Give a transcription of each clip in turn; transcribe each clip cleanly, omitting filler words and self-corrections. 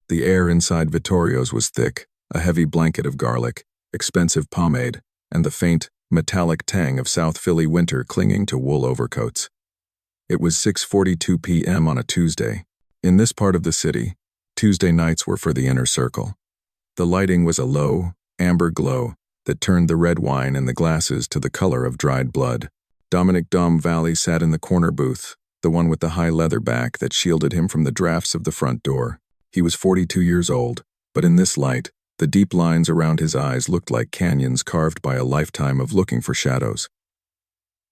The air inside Vittorio's was thick, a heavy blanket of garlic, expensive pomade, and the faint, metallic tang of South Philly winter clinging to wool overcoats. It was 6:42 p.m. on a Tuesday. In this part of the city, Tuesday nights were for the inner circle. The lighting was a low, amber glow that turned the red wine in the glasses to the color of dried blood. Dominic Valli sat in the corner booth, the one with the high leather back that shielded him from the drafts of the front door. He was 42 years old, but in this light, the deep lines around his eyes looked like canyons carved by a lifetime of looking for shadows.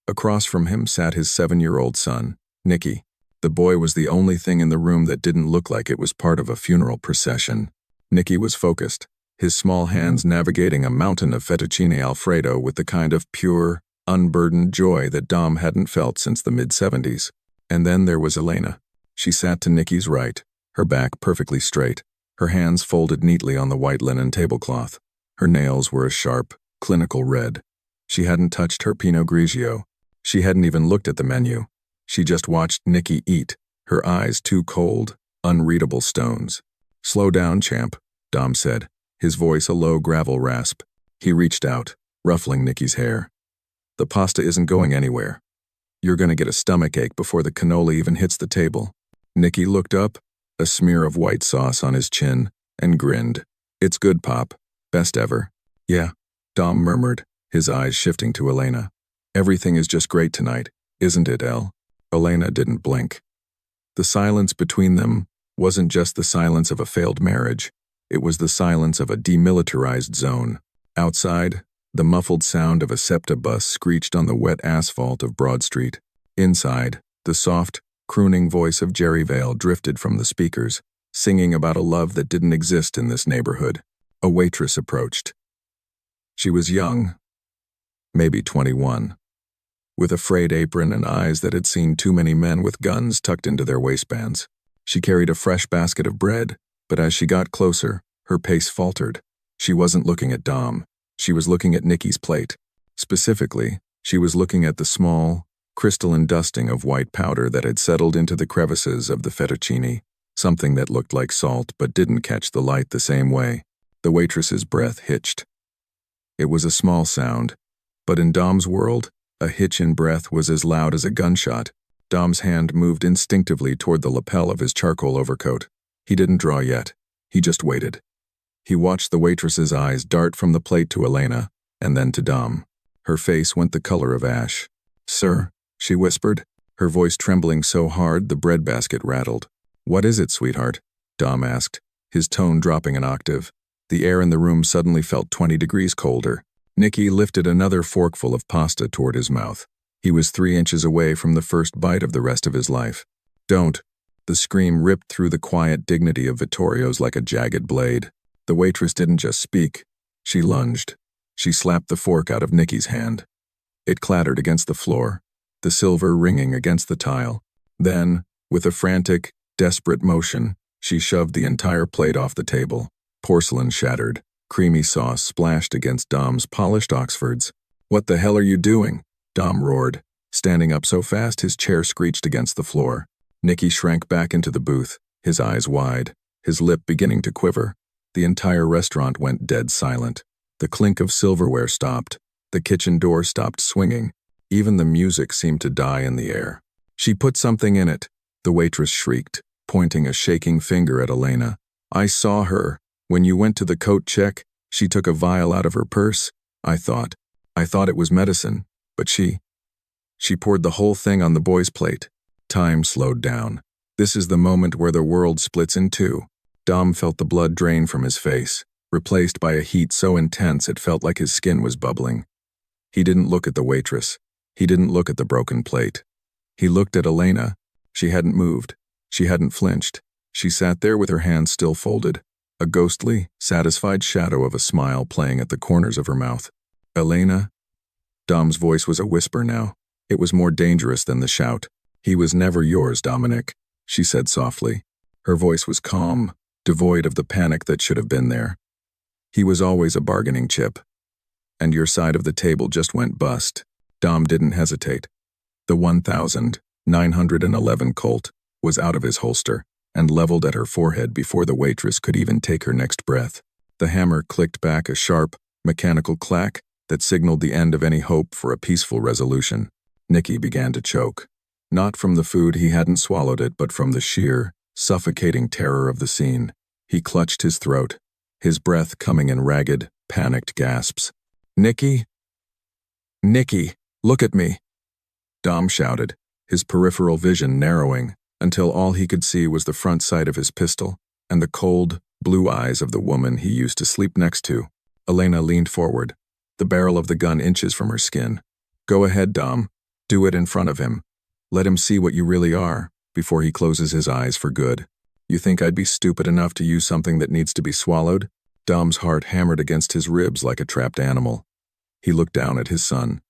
Across from him sat his 7-year-old son, Nicky. The boy was the only thing in the room that didn't look like it was part of a funeral procession. Nicky was focused, his small hands navigating a mountain of fettuccine alfredo with the kind of pure, unburdened joy that Dom hadn't felt since the mid-70s. And then there was Elena. She sat to Nicky's right, her back perfectly straight, her hands folded neatly on the white linen tablecloth. Her nails were a sharp, clinical red. She hadn't touched her Pinot Grigio. She hadn't even looked at the menu. She just watched Nicky eat, her eyes two cold, unreadable stones. "Slow down, champ," Dom said, his voice a low gravel rasp. He reached out, ruffling Nicky's hair. "The pasta isn't going anywhere. You're gonna get a stomachache before the cannoli even hits the table." Nicky looked up, a smear of white sauce on his chin, and grinned. "It's good, Pop. Best ever." "Yeah," Dom murmured, his eyes shifting to Elena. "Everything is just great tonight, isn't it, El?" Elena didn't blink. The silence between them wasn't just the silence of a failed marriage. It was the silence of a demilitarized zone. Outside, the muffled sound of a SEPTA bus screeched on the wet asphalt of Broad Street. Inside, the soft, crooning voice of Jerry Vale drifted from the speakers, singing about a love that didn't exist in this neighborhood. A waitress approached. She was young, maybe 21, with a frayed apron and eyes that had seen too many men with guns tucked into their waistbands. She carried a fresh basket of bread, but as she got closer, her pace faltered. She wasn't looking at Dom. She was looking at Nicky's plate. Specifically, she was looking at the small, crystalline dusting of white powder that had settled into the crevices of the fettuccine, something that looked like salt but didn't catch the light the same way. The waitress's breath hitched. It was a small sound, but in Dom's world, a hitch in breath was as loud as a gunshot. Dom's hand moved instinctively toward the lapel of his charcoal overcoat. He didn't draw yet. He just waited. He watched the waitress's eyes dart from the plate to Elena, and then to Dom. Her face went the color of ash. "Sir," she whispered, her voice trembling so hard the breadbasket rattled. "What is it, sweetheart?" Dom asked, his tone dropping an octave. The air in the room suddenly felt 20 degrees colder. Nicky lifted another forkful of pasta toward his mouth. He was 3 inches away from the first bite of the rest of his life. "Don't." The scream ripped through the quiet dignity of Vittorio's like a jagged blade. The waitress didn't just speak. She lunged. She slapped the fork out of Nicky's hand. It clattered against the floor, the silver ringing against the tile. Then, with a frantic, desperate motion, she shoved the entire plate off the table. Porcelain shattered. Creamy sauce splashed against Dom's polished Oxfords. "What the hell are you doing?" Dom roared, standing up so fast his chair screeched against the floor. Nicky shrank back into the booth, his eyes wide, his lip beginning to quiver. The entire restaurant went dead silent. The clink of silverware stopped. The kitchen door stopped swinging. Even the music seemed to die in the air. "She put something in it," the waitress shrieked, pointing a shaking finger at Elena. "I saw her. When you went to the coat check, she took a vial out of her purse. I thought it was medicine, but she poured the whole thing on the boy's plate." Time slowed down. This is the moment where the world splits in two. Dom felt the blood drain from his face, replaced by a heat so intense it felt like his skin was bubbling. He didn't look at the waitress. He didn't look at the broken plate. He looked at Elena. She hadn't moved. She hadn't flinched. She sat there with her hands still folded, a ghostly, satisfied shadow of a smile playing at the corners of her mouth. "Elena?" Dom's voice was a whisper now. It was more dangerous than the shout. "He was never yours, Dominic," she said softly. Her voice was calm, devoid of the panic that should have been there. "He was always a bargaining chip. And your side of the table just went bust." Dom didn't hesitate. The 1911 Colt was out of his holster, and leveled at her forehead before the waitress could even take her next breath. The hammer clicked back a sharp, mechanical clack that signaled the end of any hope for a peaceful resolution. Nicky began to choke. Not from the food, he hadn't swallowed it, but from the sheer, suffocating terror of the scene. He clutched his throat, his breath coming in ragged, panicked gasps. "Nicky? Nicky, look at me!" Dom shouted, his peripheral vision narrowing until all he could see was the front sight of his pistol and the cold, blue eyes of the woman he used to sleep next to. Elena leaned forward, the barrel of the gun inches from her skin. "Go ahead, Dom. Do it in front of him. Let him see what you really are before he closes his eyes for good. You think I'd be stupid enough to use something that needs to be swallowed?" Dom's heart hammered against his ribs like a trapped animal. He looked down at his son.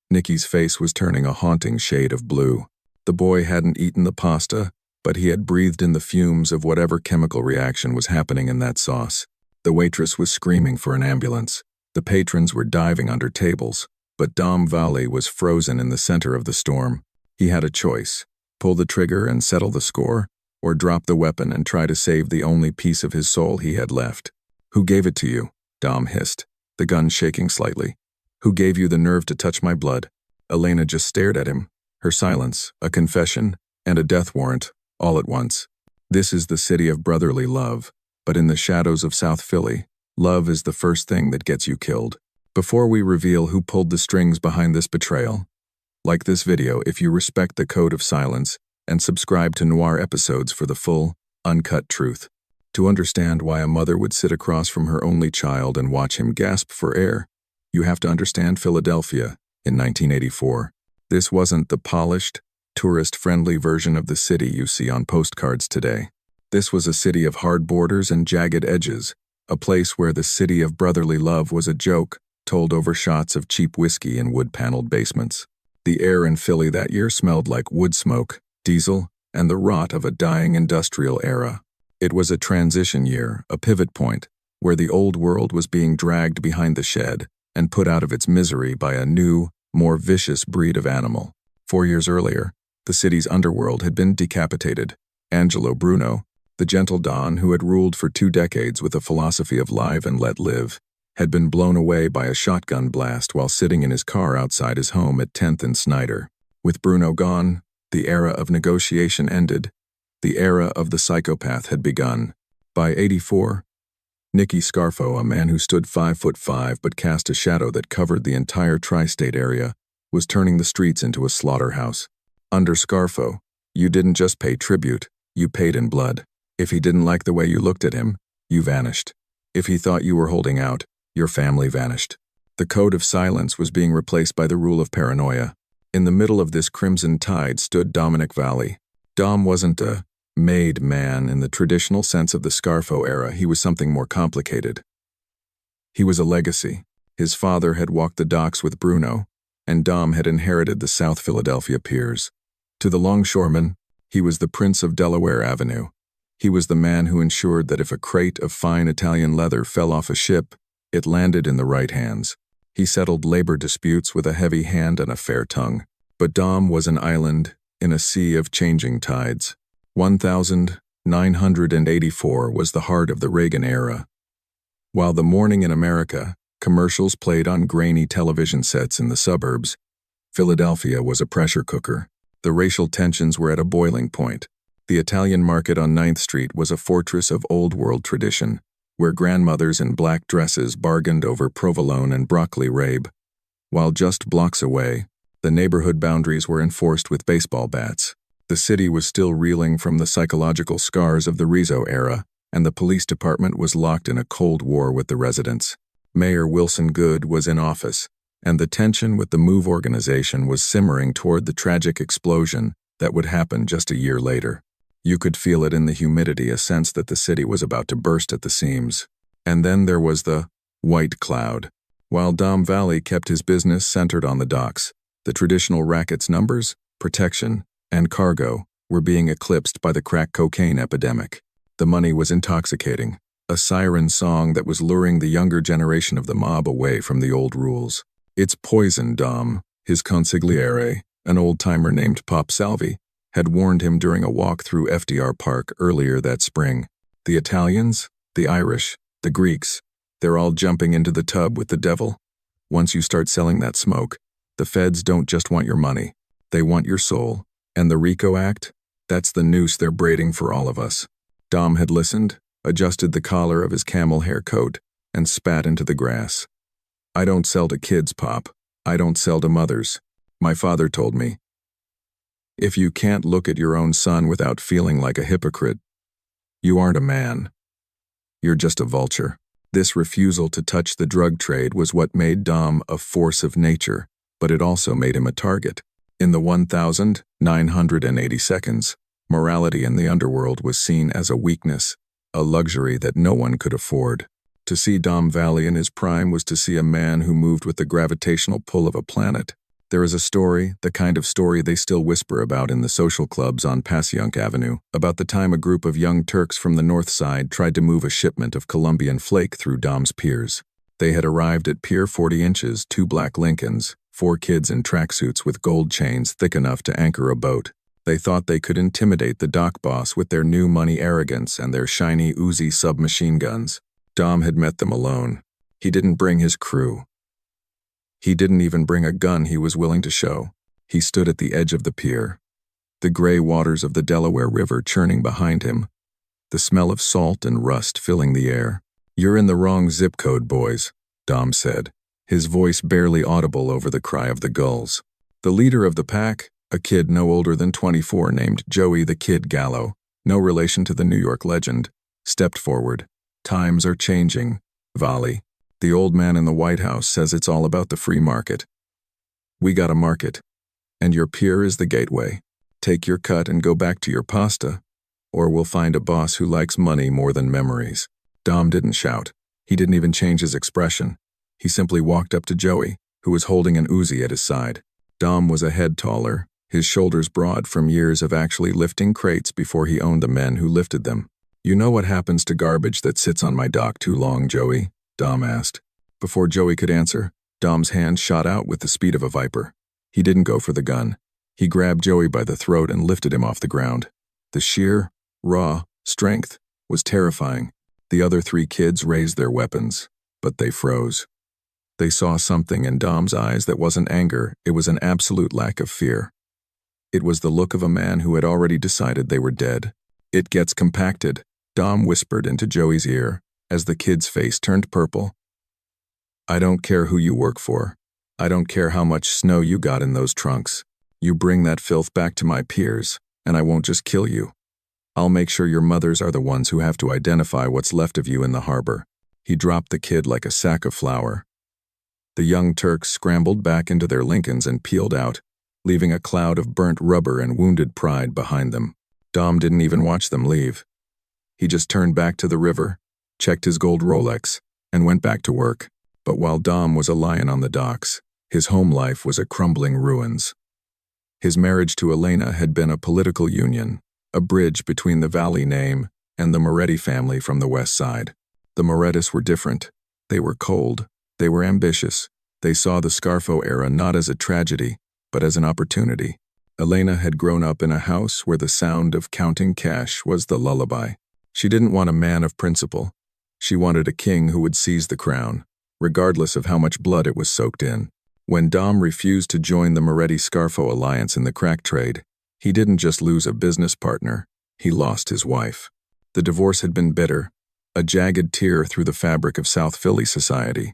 Nicky's face was turning a haunting shade of blue. The boy hadn't eaten the pasta, but he had breathed in the fumes of whatever chemical reaction was happening in that sauce. The waitress was screaming for an ambulance. The patrons were diving under tables, but Dom Valli was frozen in the center of the storm. He had a choice: pull the trigger and settle the score, or drop the weapon and try to save the only piece of his soul he had left. "Who gave it to you?" Dom hissed, the gun shaking slightly. "Who gave you the nerve to touch my blood?" Elena just stared at him, her silence, a confession, and a death warrant, all at once. This is the city of brotherly love, but in the shadows of South Philly, love is the first thing that gets you killed. Before we reveal who pulled the strings behind this betrayal, like this video if you respect the code of silence, and subscribe to Noir episodes for the full, uncut truth. To understand why a mother would sit across from her only child and watch him gasp for air, you have to understand Philadelphia in 1984. This wasn't the polished, tourist-friendly version of the city you see on postcards today. This was a city of hard borders and jagged edges, a place where the city of brotherly love was a joke told over shots of cheap whiskey in wood-paneled basements. The air in Philly that year smelled like wood smoke, diesel, and the rot of a dying industrial era. It was a transition year, a pivot point, where the old world was being dragged behind the shed and put out of its misery by a new, more vicious breed of animal. 4 years earlier, the city's underworld had been decapitated. Angelo Bruno, the gentle Don who had ruled for 2 decades with a philosophy of live and let live, had been blown away by a shotgun blast while sitting in his car outside his home at 10th and Snyder. With Bruno gone, the era of negotiation ended. The era of the psychopath had begun. By 84, Nicky Scarfo, a man who stood 5'5" but cast a shadow that covered the entire tri-state area, was turning the streets into a slaughterhouse. Under Scarfo, you didn't just pay tribute, you paid in blood. If he didn't like the way you looked at him, you vanished. If he thought you were holding out, your family vanished. The code of silence was being replaced by the rule of paranoia. In the middle of this crimson tide stood Dominic Valli. Dom wasn't a made man in the traditional sense of the Scarfo era. He was something more complicated. He was a legacy. His father had walked the docks with Bruno, and Dom had inherited the South Philadelphia piers. To the longshoreman, he was the Prince of Delaware Avenue. He was the man who ensured that if a crate of fine Italian leather fell off a ship, it landed in the right hands. He settled labor disputes with a heavy hand and a fair tongue. But Dom was an island in a sea of changing tides. 1984 was the heart of the Reagan era. While the morning in America, commercials played on grainy television sets in the suburbs, Philadelphia was a pressure cooker. The racial tensions were at a boiling point. The Italian market on 9th Street was a fortress of old-world tradition, where grandmothers in black dresses bargained over provolone and broccoli rabe, while just blocks away, the neighborhood boundaries were enforced with baseball bats. The city was still reeling from the psychological scars of the Rizzo era, and the police department was locked in a cold war with the residents. Mayor Wilson Goode was in office, and the tension with the MOVE organization was simmering toward the tragic explosion that would happen just a year later. You could feel it in the humidity, a sense that the city was about to burst at the seams. And then there was the white cloud. While Dom Valli kept his business centered on the docks, the traditional racket's numbers, protection, and cargo were being eclipsed by the crack cocaine epidemic. The money was intoxicating, a siren song that was luring the younger generation of the mob away from the old rules. "It's poison, Dom," his consigliere, an old-timer named Pop Salvi, had warned him during a walk through FDR Park earlier that spring. The Italians, the Irish, the Greeks, they're all jumping into the tub with the devil. Once you start selling that smoke, the feds don't just want your money, they want your soul. And the RICO Act? That's the noose they're braiding for all of us. Dom had listened, adjusted the collar of his camel hair coat, and spat into the grass. I don't sell to kids, Pop. I don't sell to mothers. My father told me. If you can't look at your own son without feeling like a hypocrite, you aren't a man. You're just a vulture. This refusal to touch the drug trade was what made Dom a force of nature, but it also made him a target. In the 1,980 seconds, morality in the underworld was seen as a weakness, a luxury that no one could afford. To see Dom Valli in his prime was to see a man who moved with the gravitational pull of a planet. There is a story, the kind of story they still whisper about in the social clubs on Passyunk Avenue, about the time a group of young Turks from the north side tried to move a shipment of Colombian flake through Dom's piers. They had arrived at Pier 40 Inches, 2 black Lincolns, 4 kids in tracksuits with gold chains thick enough to anchor a boat. They thought they could intimidate the dock boss with their new money arrogance and their shiny Uzi submachine guns. Dom had met them alone. He didn't bring his crew. He didn't even bring a gun he was willing to show. He stood at the edge of the pier, the gray waters of the Delaware River churning behind him, the smell of salt and rust filling the air. "You're in the wrong zip code, boys," Dom said, his voice barely audible over the cry of the gulls. The leader of the pack, a kid no older than 24 named Joey the Kid Gallo, no relation to the New York legend, stepped forward. "Times are changing, Valli. The old man in the White House says it's all about the free market. We got a market, and your pier is the gateway. Take your cut and go back to your pasta, or we'll find a boss who likes money more than memories." Dom didn't shout. He didn't even change his expression. He simply walked up to Joey, who was holding an Uzi at his side. Dom was a head taller, his shoulders broad from years of actually lifting crates before he owned the men who lifted them. "You know what happens to garbage that sits on my dock too long, Joey?" Dom asked. Before Joey could answer, Dom's hand shot out with the speed of a viper. He didn't go for the gun. He grabbed Joey by the throat and lifted him off the ground. The sheer, raw strength was terrifying. The other 3 kids raised their weapons, but they froze. They saw something in Dom's eyes that wasn't anger, it was an absolute lack of fear. It was the look of a man who had already decided they were dead. "It gets compacted," Dom whispered into Joey's ear, as the kid's face turned purple. "I don't care who you work for. I don't care how much snow you got in those trunks. You bring that filth back to my piers, and I won't just kill you. I'll make sure your mothers are the ones who have to identify what's left of you in the harbor." He dropped the kid like a sack of flour. The young Turks scrambled back into their Lincolns and peeled out, leaving a cloud of burnt rubber and wounded pride behind them. Dom didn't even watch them leave. He just turned back to the river, checked his gold Rolex, and went back to work. But while Dom was a lion on the docks, his home life was a crumbling ruins. His marriage to Elena had been a political union, a bridge between the Valli name and the Moretti family from the west side. The Morettis were different. They were cold. They were ambitious. They saw the Scarfo era not as a tragedy, but as an opportunity. Elena had grown up in a house where the sound of counting cash was the lullaby. She didn't want a man of principle. She wanted a king who would seize the crown, regardless of how much blood it was soaked in. When Dom refused to join the Moretti-Scarfo alliance in the crack trade, he didn't just lose a business partner, he lost his wife. The divorce had been bitter, a jagged tear through the fabric of South Philly society.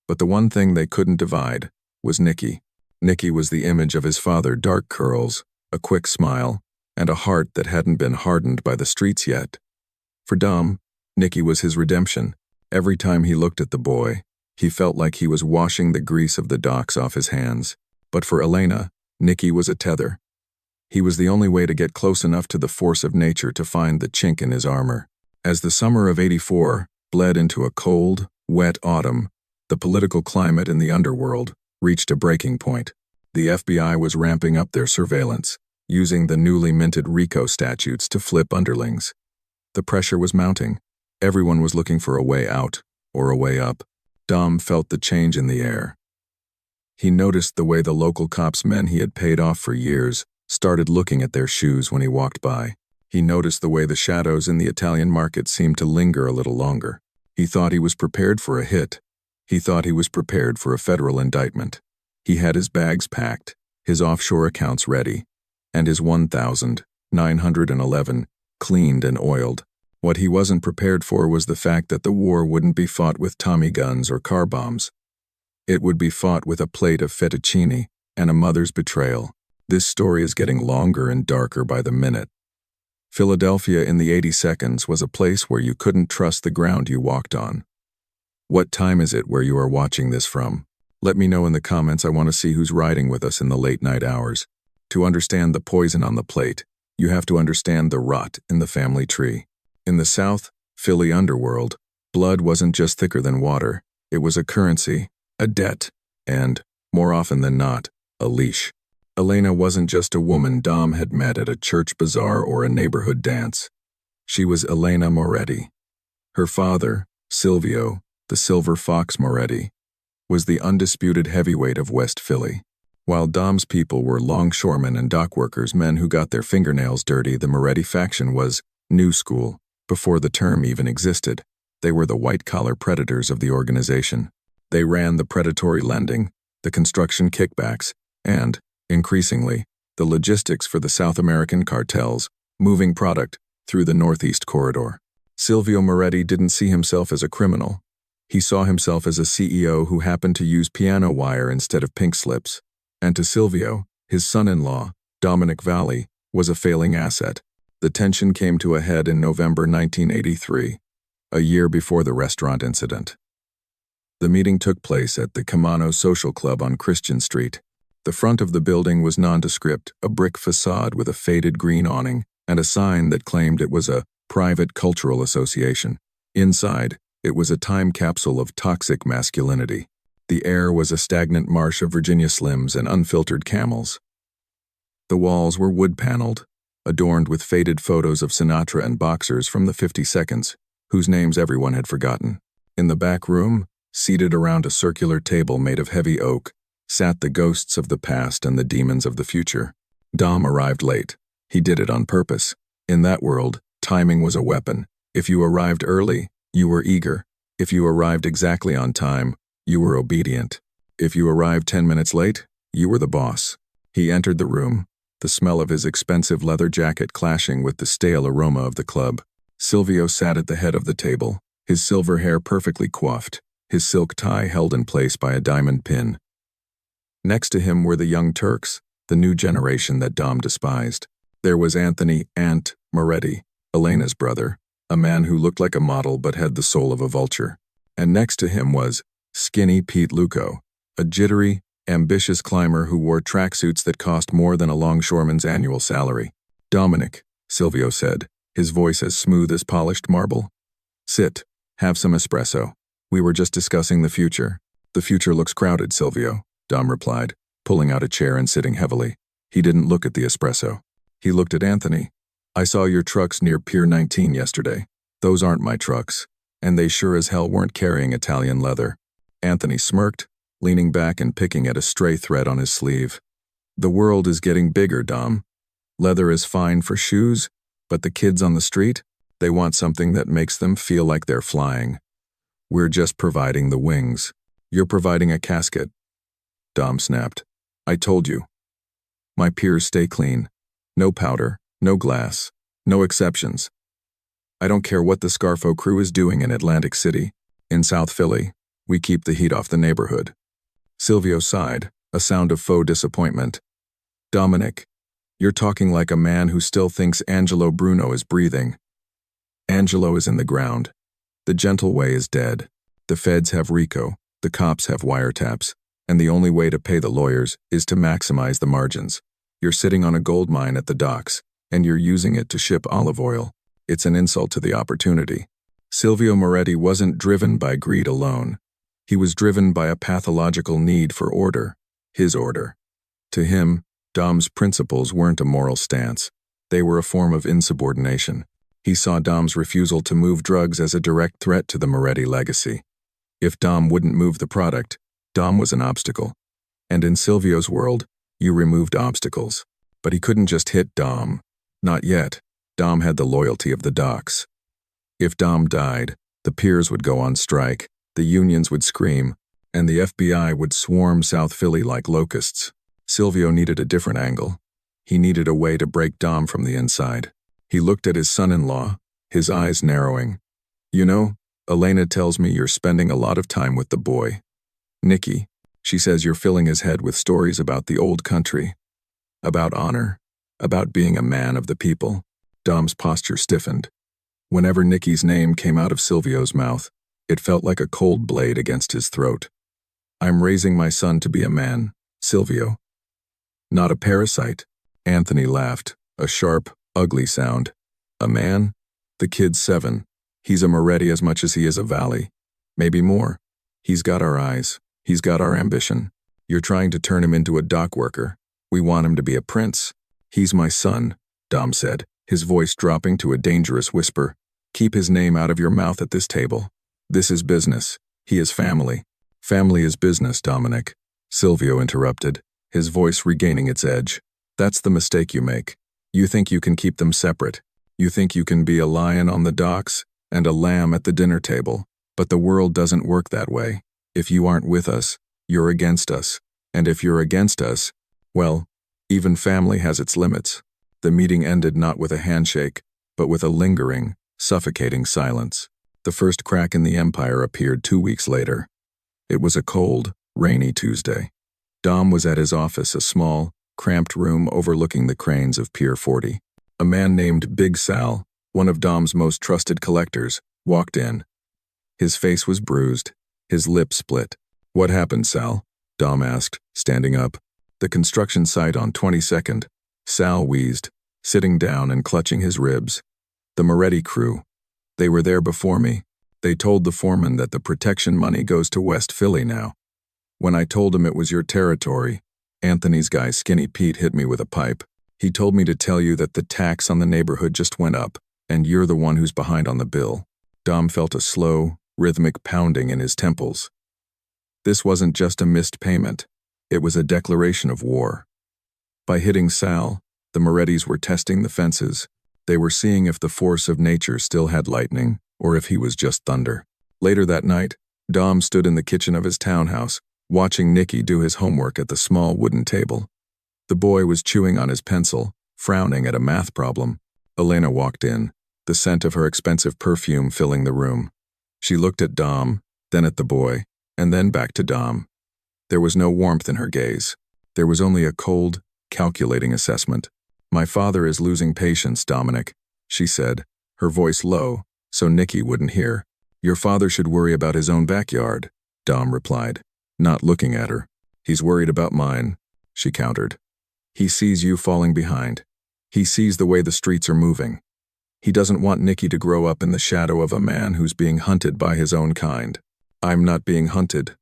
But the one thing they couldn't divide was Nicky. Nicky was the image of his father, dark curls, a quick smile, and a heart that hadn't been hardened by the streets yet. For Dom, Nicky was his redemption. Every time he looked at the boy, he felt like he was washing the grease of the docks off his hands. But for Elena, Nicky was a tether. He was the only way to get close enough to the force of nature to find the chink in his armor. As the summer of '84 bled into a cold, wet autumn, the political climate in the underworld reached a breaking point. The FBI was ramping up their surveillance, using the newly minted RICO statutes to flip underlings. The pressure was mounting. Everyone was looking for a way out, or a way up. Dom felt the change in the air. He noticed the way the local cops men he had paid off for years started looking at their shoes when he walked by. He noticed the way the shadows in the Italian market seemed to linger a little longer. He thought he was prepared for a hit. He thought he was prepared for a federal indictment. He had his bags packed, his offshore accounts ready, and his 1,911 cleaned and oiled. What he wasn't prepared for was the fact that the war wouldn't be fought with Tommy guns or car bombs. It would be fought with a plate of fettuccine and a mother's betrayal. This story is getting longer and darker by the minute. Philadelphia in the 80 seconds was a place where you couldn't trust the ground you walked on. What time is it where you are watching this from? Let me know in the comments. I want to see who's riding with us in the late night hours. To understand the poison on the plate, you have to understand the rot in the family tree. In the South Philly underworld, blood wasn't just thicker than water. It was a currency, a debt, and, more often than not, a leash. Elena wasn't just a woman Dom had met at a church bazaar or a neighborhood dance. She was Elena Moretti. Her father, Silvio, the Silver Fox Moretti, was the undisputed heavyweight of West Philly. While Dom's people were longshoremen and dockworkers, men who got their fingernails dirty, the Moretti faction was new school. Before the term even existed, they were the white-collar predators of the organization. They ran the predatory lending, the construction kickbacks, and, increasingly, the logistics for the South American cartels, moving product through the Northeast Corridor. Silvio Moretti didn't see himself as a criminal. He saw himself as a CEO who happened to use piano wire instead of pink slips. And to Silvio, his son-in-law, Dominic Valli, was a failing asset. The tension came to a head in November 1983, a year before the restaurant incident. The meeting took place at the Camano Social Club on Christian Street. The front of the building was nondescript, a brick facade with a faded green awning and a sign that claimed it was a private cultural association. Inside, it was a time capsule of toxic masculinity. The air was a stagnant marsh of Virginia Slims and unfiltered Camels. The walls were wood-paneled, adorned with faded photos of Sinatra and boxers from the 50 seconds, whose names everyone had forgotten. In the back room, seated around a circular table made of heavy oak, sat the ghosts of the past and the demons of the future. Dom arrived late. He did it on purpose. In that world, timing was a weapon. If you arrived early, you were eager. If you arrived exactly on time, you were obedient. If you arrived 10 minutes late, you were the boss. He entered the room, the smell of his expensive leather jacket clashing with the stale aroma of the club. Silvio sat at the head of the table, his silver hair perfectly coiffed, his silk tie held in place by a diamond pin. Next to him were the young Turks, the new generation that Dom despised. There was Anthony "Ant" Moretti, Elena's brother, a man who looked like a model but had the soul of a vulture. And next to him was Skinny Pete Luco, a jittery, ambitious climber who wore tracksuits that cost more than a longshoreman's annual salary. "Dominic," Silvio said, his voice as smooth as polished marble. "Sit, have some espresso. We were just discussing the future." "The future looks crowded, Silvio," Dom replied, pulling out a chair and sitting heavily. He didn't look at the espresso. He looked at Anthony. "I saw your trucks near Pier 19 yesterday. Those aren't my trucks, and they sure as hell weren't carrying Italian leather." Anthony smirked, leaning back and picking at a stray thread on his sleeve. "The world is getting bigger, Dom. Leather is fine for shoes, but the kids on the street, they want something that makes them feel like they're flying. We're just providing the wings. You're providing a casket." Dom snapped. "I told you. My piers stay clean. No powder, no glass, no exceptions. I don't care what the Scarfo crew is doing in Atlantic City. In South Philly, we keep the heat off the neighborhood." Silvio sighed, a sound of faux disappointment. "Dominic, you're talking like a man who still thinks Angelo Bruno is breathing. Angelo is in the ground. The gentle way is dead. The feds have RICO, the cops have wiretaps, and the only way to pay the lawyers is to maximize the margins. You're sitting on a gold mine at the docks, and you're using it to ship olive oil. It's an insult to the opportunity." Silvio Moretti wasn't driven by greed alone. He was driven by a pathological need for order, his order. To him, Dom's principles weren't a moral stance. They were a form of insubordination. He saw Dom's refusal to move drugs as a direct threat to the Moretti legacy. If Dom wouldn't move the product, Dom was an obstacle. And in Silvio's world, you removed obstacles. But he couldn't just hit Dom. Not yet. Dom had the loyalty of the docks. If Dom died, the piers would go on strike, the unions would scream, and the FBI would swarm South Philly like locusts. Silvio needed a different angle. He needed a way to break Dom from the inside. He looked at his son-in-law, his eyes narrowing. You know, Elena tells me you're spending a lot of time with the boy. Nicky, she says you're filling his head with stories about the old country, about honor, about being a man of the people. Dom's posture stiffened. Whenever Nicky's name came out of Silvio's mouth, it felt like a cold blade against his throat. I'm raising my son to be a man, Silvio. Not a parasite. Anthony laughed, a sharp, ugly sound. A man? The kid's 7. He's a Moretti as much as he is a Valli. Maybe more. He's got our eyes. He's got our ambition. You're trying to turn him into a dock worker. We want him to be a prince. He's my son, Dom said, his voice dropping to a dangerous whisper. Keep his name out of your mouth at this table. This is business. He is family. Family is business, Dominic. Silvio interrupted, his voice regaining its edge. That's the mistake you make. You think you can keep them separate. You think you can be a lion on the docks and a lamb at the dinner table. But the world doesn't work that way. If you aren't with us, you're against us. And if you're against us, well, even family has its limits. The meeting ended not with a handshake, but with a lingering, suffocating silence. The first crack in the empire appeared 2 weeks later. It was a cold, rainy Tuesday. Dom was at his office, a small, cramped room overlooking the cranes of Pier 40. A man named Big Sal, one of Dom's most trusted collectors, walked in. His face was bruised, his lips split. What happened, Sal? Dom asked, standing up. The construction site on 22nd. Sal wheezed, sitting down and clutching his ribs. The Moretti crew. They were there before me. They told the foreman that the protection money goes to West Philly now. When I told him it was your territory, Anthony's guy Skinny Pete hit me with a pipe. He told me to tell you that the tax on the neighborhood just went up, and you're the one who's behind on the bill. Dom felt a slow, rhythmic pounding in his temples. This wasn't just a missed payment. It was a declaration of war. By hitting Sal, the Morettis were testing the fences. They were seeing if the force of nature still had lightning, or if he was just thunder. Later that night, Dom stood in the kitchen of his townhouse, watching Nicky do his homework at the small wooden table. The boy was chewing on his pencil, frowning at a math problem. Elena walked in, the scent of her expensive perfume filling the room. She looked at Dom, then at the boy, and then back to Dom. There was no warmth in her gaze. There was only a cold, calculating assessment. My father is losing patience, Dominic, she said, her voice low, so Nicky wouldn't hear. Your father should worry about his own backyard, Dom replied, not looking at her. He's worried about mine, she countered. He sees you falling behind. He sees the way the streets are moving. He doesn't want Nicky to grow up in the shadow of a man who's being hunted by his own kind. I'm not being hunted,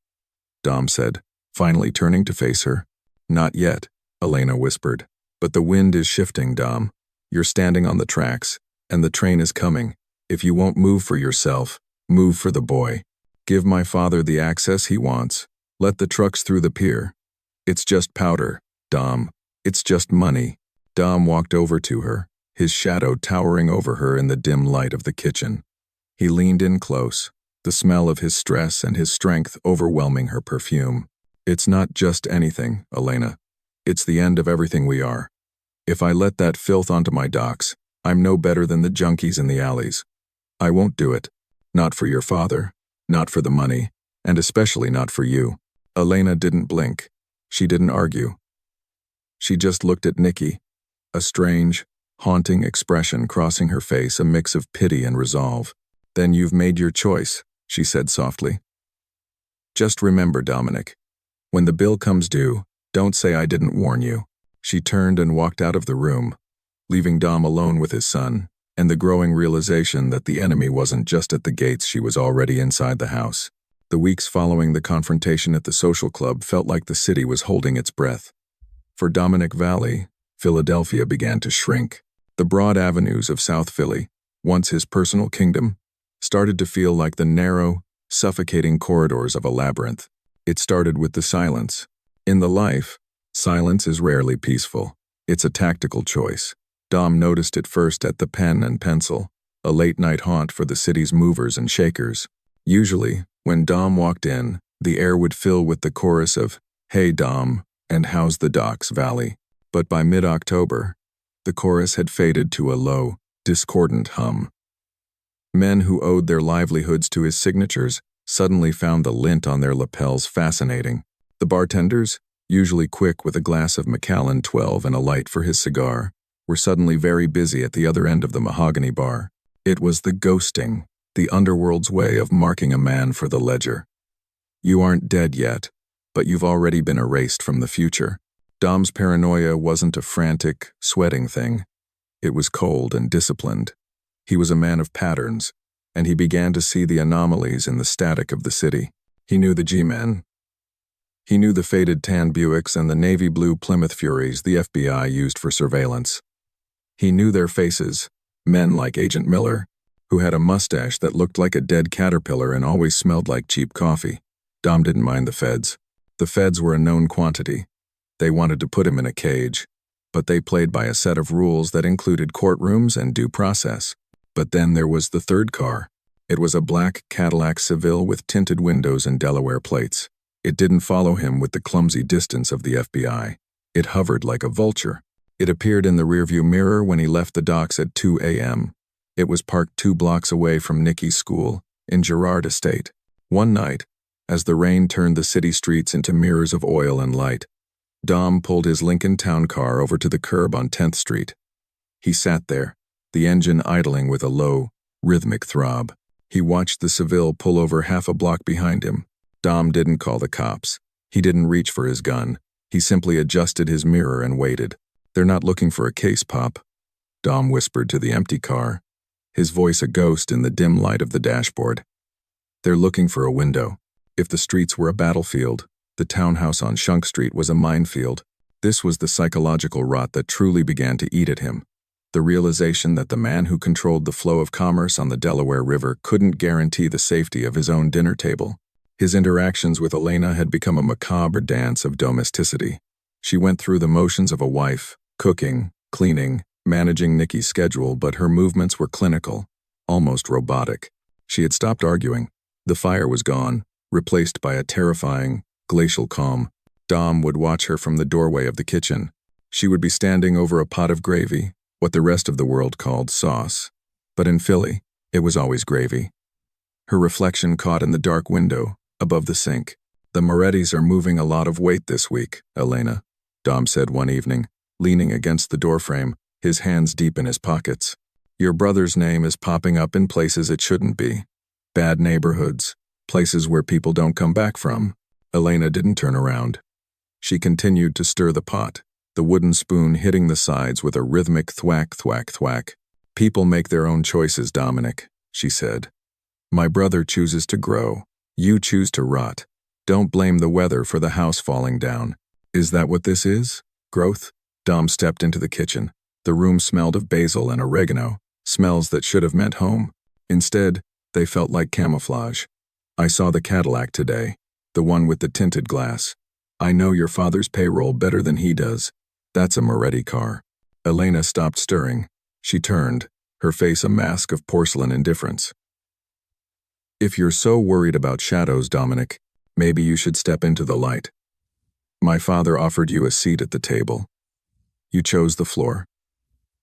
Dom said, finally turning to face her. Not yet, Elena whispered. But the wind is shifting, Dom. You're standing on the tracks, and the train is coming. If you won't move for yourself, move for the boy. Give my father the access he wants. Let the trucks through the pier. It's just powder, Dom. It's just money. Dom walked over to her, his shadow towering over her in the dim light of the kitchen. He leaned in close, the smell of his stress and his strength overwhelming her perfume. It's not just anything, Elena. It's the end of everything we are. If I let that filth onto my docks, I'm no better than the junkies in the alleys. I won't do it. Not for your father, not for the money, and especially not for you. Elena didn't blink. She didn't argue. She just looked at Nicky, a strange, haunting expression crossing her face, a mix of pity and resolve. Then you've made your choice, she said softly. Just remember, Dominic, when the bill comes due, don't say I didn't warn you. She turned and walked out of the room, leaving Dom alone with his son, and the growing realization that the enemy wasn't just at the gates, she was already inside the house. The weeks following the confrontation at the social club felt like the city was holding its breath. For Dominic Valli, Philadelphia began to shrink. The broad avenues of South Philly, once his personal kingdom, started to feel like the narrow, suffocating corridors of a labyrinth. It started with the silence. In the life, silence is rarely peaceful. It's a tactical choice. Dom noticed it first at the Pen and Pencil, a late-night haunt for the city's movers and shakers. Usually, when Dom walked in, the air would fill with the chorus of, "Hey Dom," and "How's the docks, Valley?" But by mid-October, the chorus had faded to a low, discordant hum. Men who owed their livelihoods to his signatures suddenly found the lint on their lapels fascinating. The bartenders, usually quick with a glass of Macallan 12 and a light for his cigar, were suddenly very busy at the other end of the mahogany bar. It was the ghosting, the underworld's way of marking a man for the ledger. You aren't dead yet, but you've already been erased from the future. Dom's paranoia wasn't a frantic, sweating thing. It was cold and disciplined. He was a man of patterns, and he began to see the anomalies in the static of the city. He knew the G-men. He knew the faded tan Buicks and the navy blue Plymouth Furies the FBI used for surveillance. He knew their faces, men like Agent Miller, who had a mustache that looked like a dead caterpillar and always smelled like cheap coffee. Dom didn't mind the feds. The feds were a known quantity. They wanted to put him in a cage, but they played by a set of rules that included courtrooms and due process. But then there was the third car. It was a black Cadillac Seville with tinted windows and Delaware plates. It didn't follow him with the clumsy distance of the FBI. It hovered like a vulture. It appeared in the rearview mirror when he left the docks at 2 a.m. It was parked 2 blocks away from Nikki's school, in Girard Estate. One night, as the rain turned the city streets into mirrors of oil and light, Dom pulled his Lincoln Town car over to the curb on 10th Street. He sat there, the engine idling with a low, rhythmic throb. He watched the Seville pull over half a block behind him. Dom didn't call the cops. He didn't reach for his gun. He simply adjusted his mirror and waited. "They're not looking for a case, Pop," Dom whispered to the empty car, his voice a ghost in the dim light of the dashboard. "They're looking for a window." If the streets were a battlefield, the townhouse on Shunk Street was a minefield. This was the psychological rot that truly began to eat at him. The realization that the man who controlled the flow of commerce on the Delaware River couldn't guarantee the safety of his own dinner table. His interactions with Elena had become a macabre dance of domesticity. She went through the motions of a wife, cooking, cleaning, managing Nikki's schedule, but her movements were clinical, almost robotic. She had stopped arguing. The fire was gone, replaced by a terrifying, glacial calm. Dom would watch her from the doorway of the kitchen. She would be standing over a pot of gravy, what the rest of the world called sauce. But in Philly, it was always gravy. Her reflection caught in the dark window, above the sink. "The Morettis are moving a lot of weight this week, Elena," Dom said one evening, leaning against the doorframe, his hands deep in his pockets. "Your brother's name is popping up in places it shouldn't be. Bad neighborhoods, places where people don't come back from." Elena didn't turn around. She continued to stir the pot, the wooden spoon hitting the sides with a rhythmic thwack, thwack, thwack. "People make their own choices, Dominic," she said. "My brother chooses to grow. You choose to rot. Don't blame the weather for the house falling down." "Is that what this is? Growth?" Dom stepped into the kitchen. The room smelled of basil and oregano, smells that should have meant home. Instead, they felt like camouflage. "I saw the Cadillac today, the one with the tinted glass. I know your father's payroll better than he does. That's a Moretti car." Elena stopped stirring. She turned, her face a mask of porcelain indifference. "If you're so worried about shadows, Dominic, maybe you should step into the light. My father offered you a seat at the table. You chose the floor.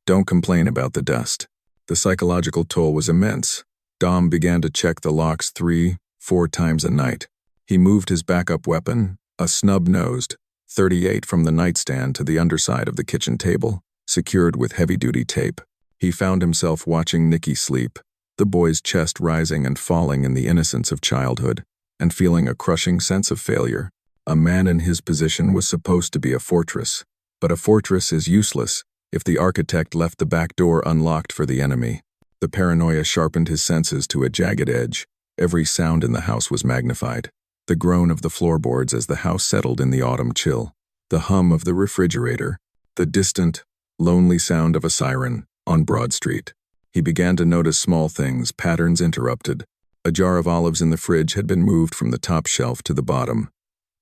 Don't complain about the dust." The psychological toll was immense. Dom began to check the locks 3-4 times a night. He moved his backup weapon, a snub-nosed .38 from the nightstand to the underside of the kitchen table, secured with heavy-duty tape. He found himself watching Nikki sleep, the boy's chest rising and falling in the innocence of childhood, and feeling a crushing sense of failure. A man in his position was supposed to be a fortress, but a fortress is useless if the architect left the back door unlocked for the enemy. The paranoia sharpened his senses to a jagged edge. Every sound in the house was magnified. The groan of the floorboards as the house settled in the autumn chill, the hum of the refrigerator, the distant, lonely sound of a siren on Broad Street. He began to notice small things, patterns interrupted. A jar of olives in the fridge had been moved from the top shelf to the bottom.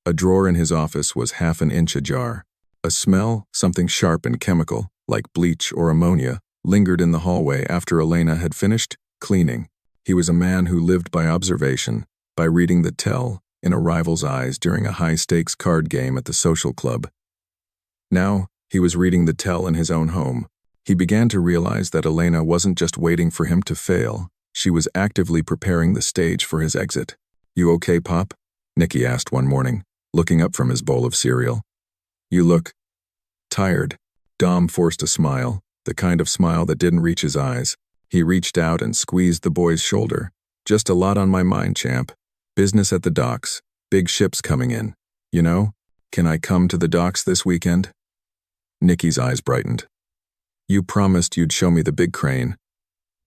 A drawer in his office was half an inch ajar. A smell, something sharp and chemical, like bleach or ammonia, lingered in the hallway after Elena had finished cleaning. He was a man who lived by observation, by reading the tell in a rival's eyes during a high-stakes card game at the social club. Now, he was reading the tell in his own home. He began to realize that Elena wasn't just waiting for him to fail, she was actively preparing the stage for his exit. "You okay, Pop?" Nicky asked one morning, looking up from his bowl of cereal. "You look tired." Dom forced a smile, the kind of smile that didn't reach his eyes. He reached out and squeezed the boy's shoulder. "Just a lot on my mind, champ. Business at the docks, big ships coming in. You know, can I come to the docks this weekend?" Nicky's eyes brightened. "You promised you'd show me the big crane.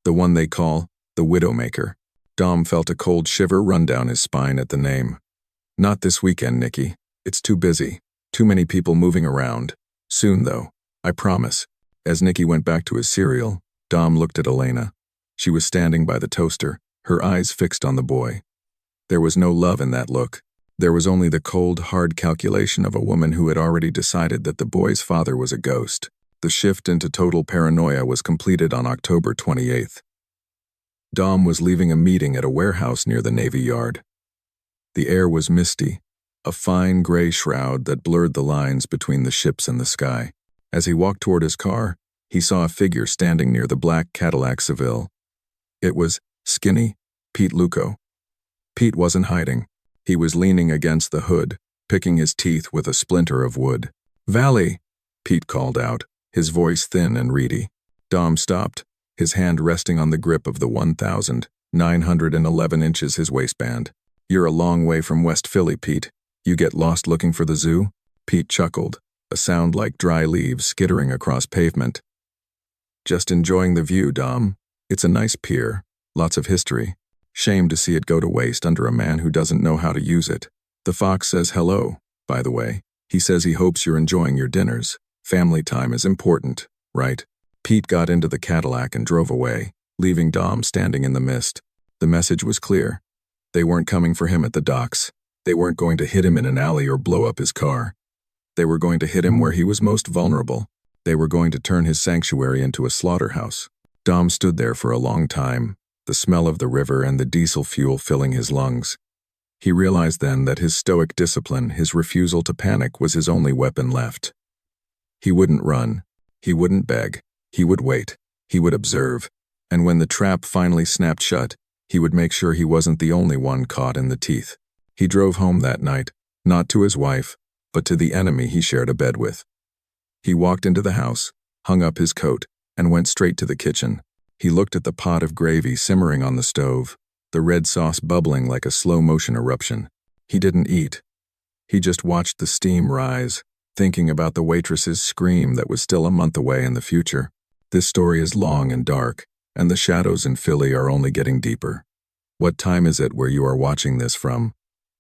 The one they call the Widowmaker." Dom felt a cold shiver run down his spine at the name. "Not this weekend, Nicky. It's too busy. Too many people moving around. Soon, though. I promise." As Nicky went back to his cereal, Dom looked at Elena. She was standing by the toaster, her eyes fixed on the boy. There was no love in that look. There was only the cold, hard calculation of a woman who had already decided that the boy's father was a ghost. The shift into total paranoia was completed on October 28th. Dom was leaving a meeting at a warehouse near the Navy Yard. The air was misty, a fine gray shroud that blurred the lines between the ships and the sky. As he walked toward his car, he saw a figure standing near the black Cadillac Seville. It was skinny Pete Luco. Pete wasn't hiding. He was leaning against the hood, picking his teeth with a splinter of wood. "Valli!" Pete called out, his voice thin and reedy. Dom stopped, his hand resting on the grip of the 1,911 inches his waistband. "You're a long way from West Philly, Pete. You get lost looking for the zoo?" Pete chuckled, a sound like dry leaves skittering across pavement. "Just enjoying the view, Dom. It's a nice pier, lots of history. Shame to see it go to waste under a man who doesn't know how to use it. The fox says hello, by the way. He says he hopes you're enjoying your dinners. Family time is important, right?" Pete got into the Cadillac and drove away, leaving Dom standing in the mist. The message was clear. They weren't coming for him at the docks. They weren't going to hit him in an alley or blow up his car. They were going to hit him where he was most vulnerable. They were going to turn his sanctuary into a slaughterhouse. Dom stood there for a long time, the smell of the river and the diesel fuel filling his lungs. He realized then that his stoic discipline, his refusal to panic, was his only weapon left. He wouldn't run. He wouldn't beg. He would wait. He would observe. And when the trap finally snapped shut, he would make sure he wasn't the only one caught in the teeth. He drove home that night, not to his wife, but to the enemy he shared a bed with. He walked into the house, hung up his coat, and went straight to the kitchen. He looked at the pot of gravy simmering on the stove, the red sauce bubbling like a slow-motion eruption. He didn't eat. He just watched the steam rise, thinking about the waitress's scream that was still a month away in the future. This story is long and dark, and the shadows in Philly are only getting deeper. What time is it where you are watching this from?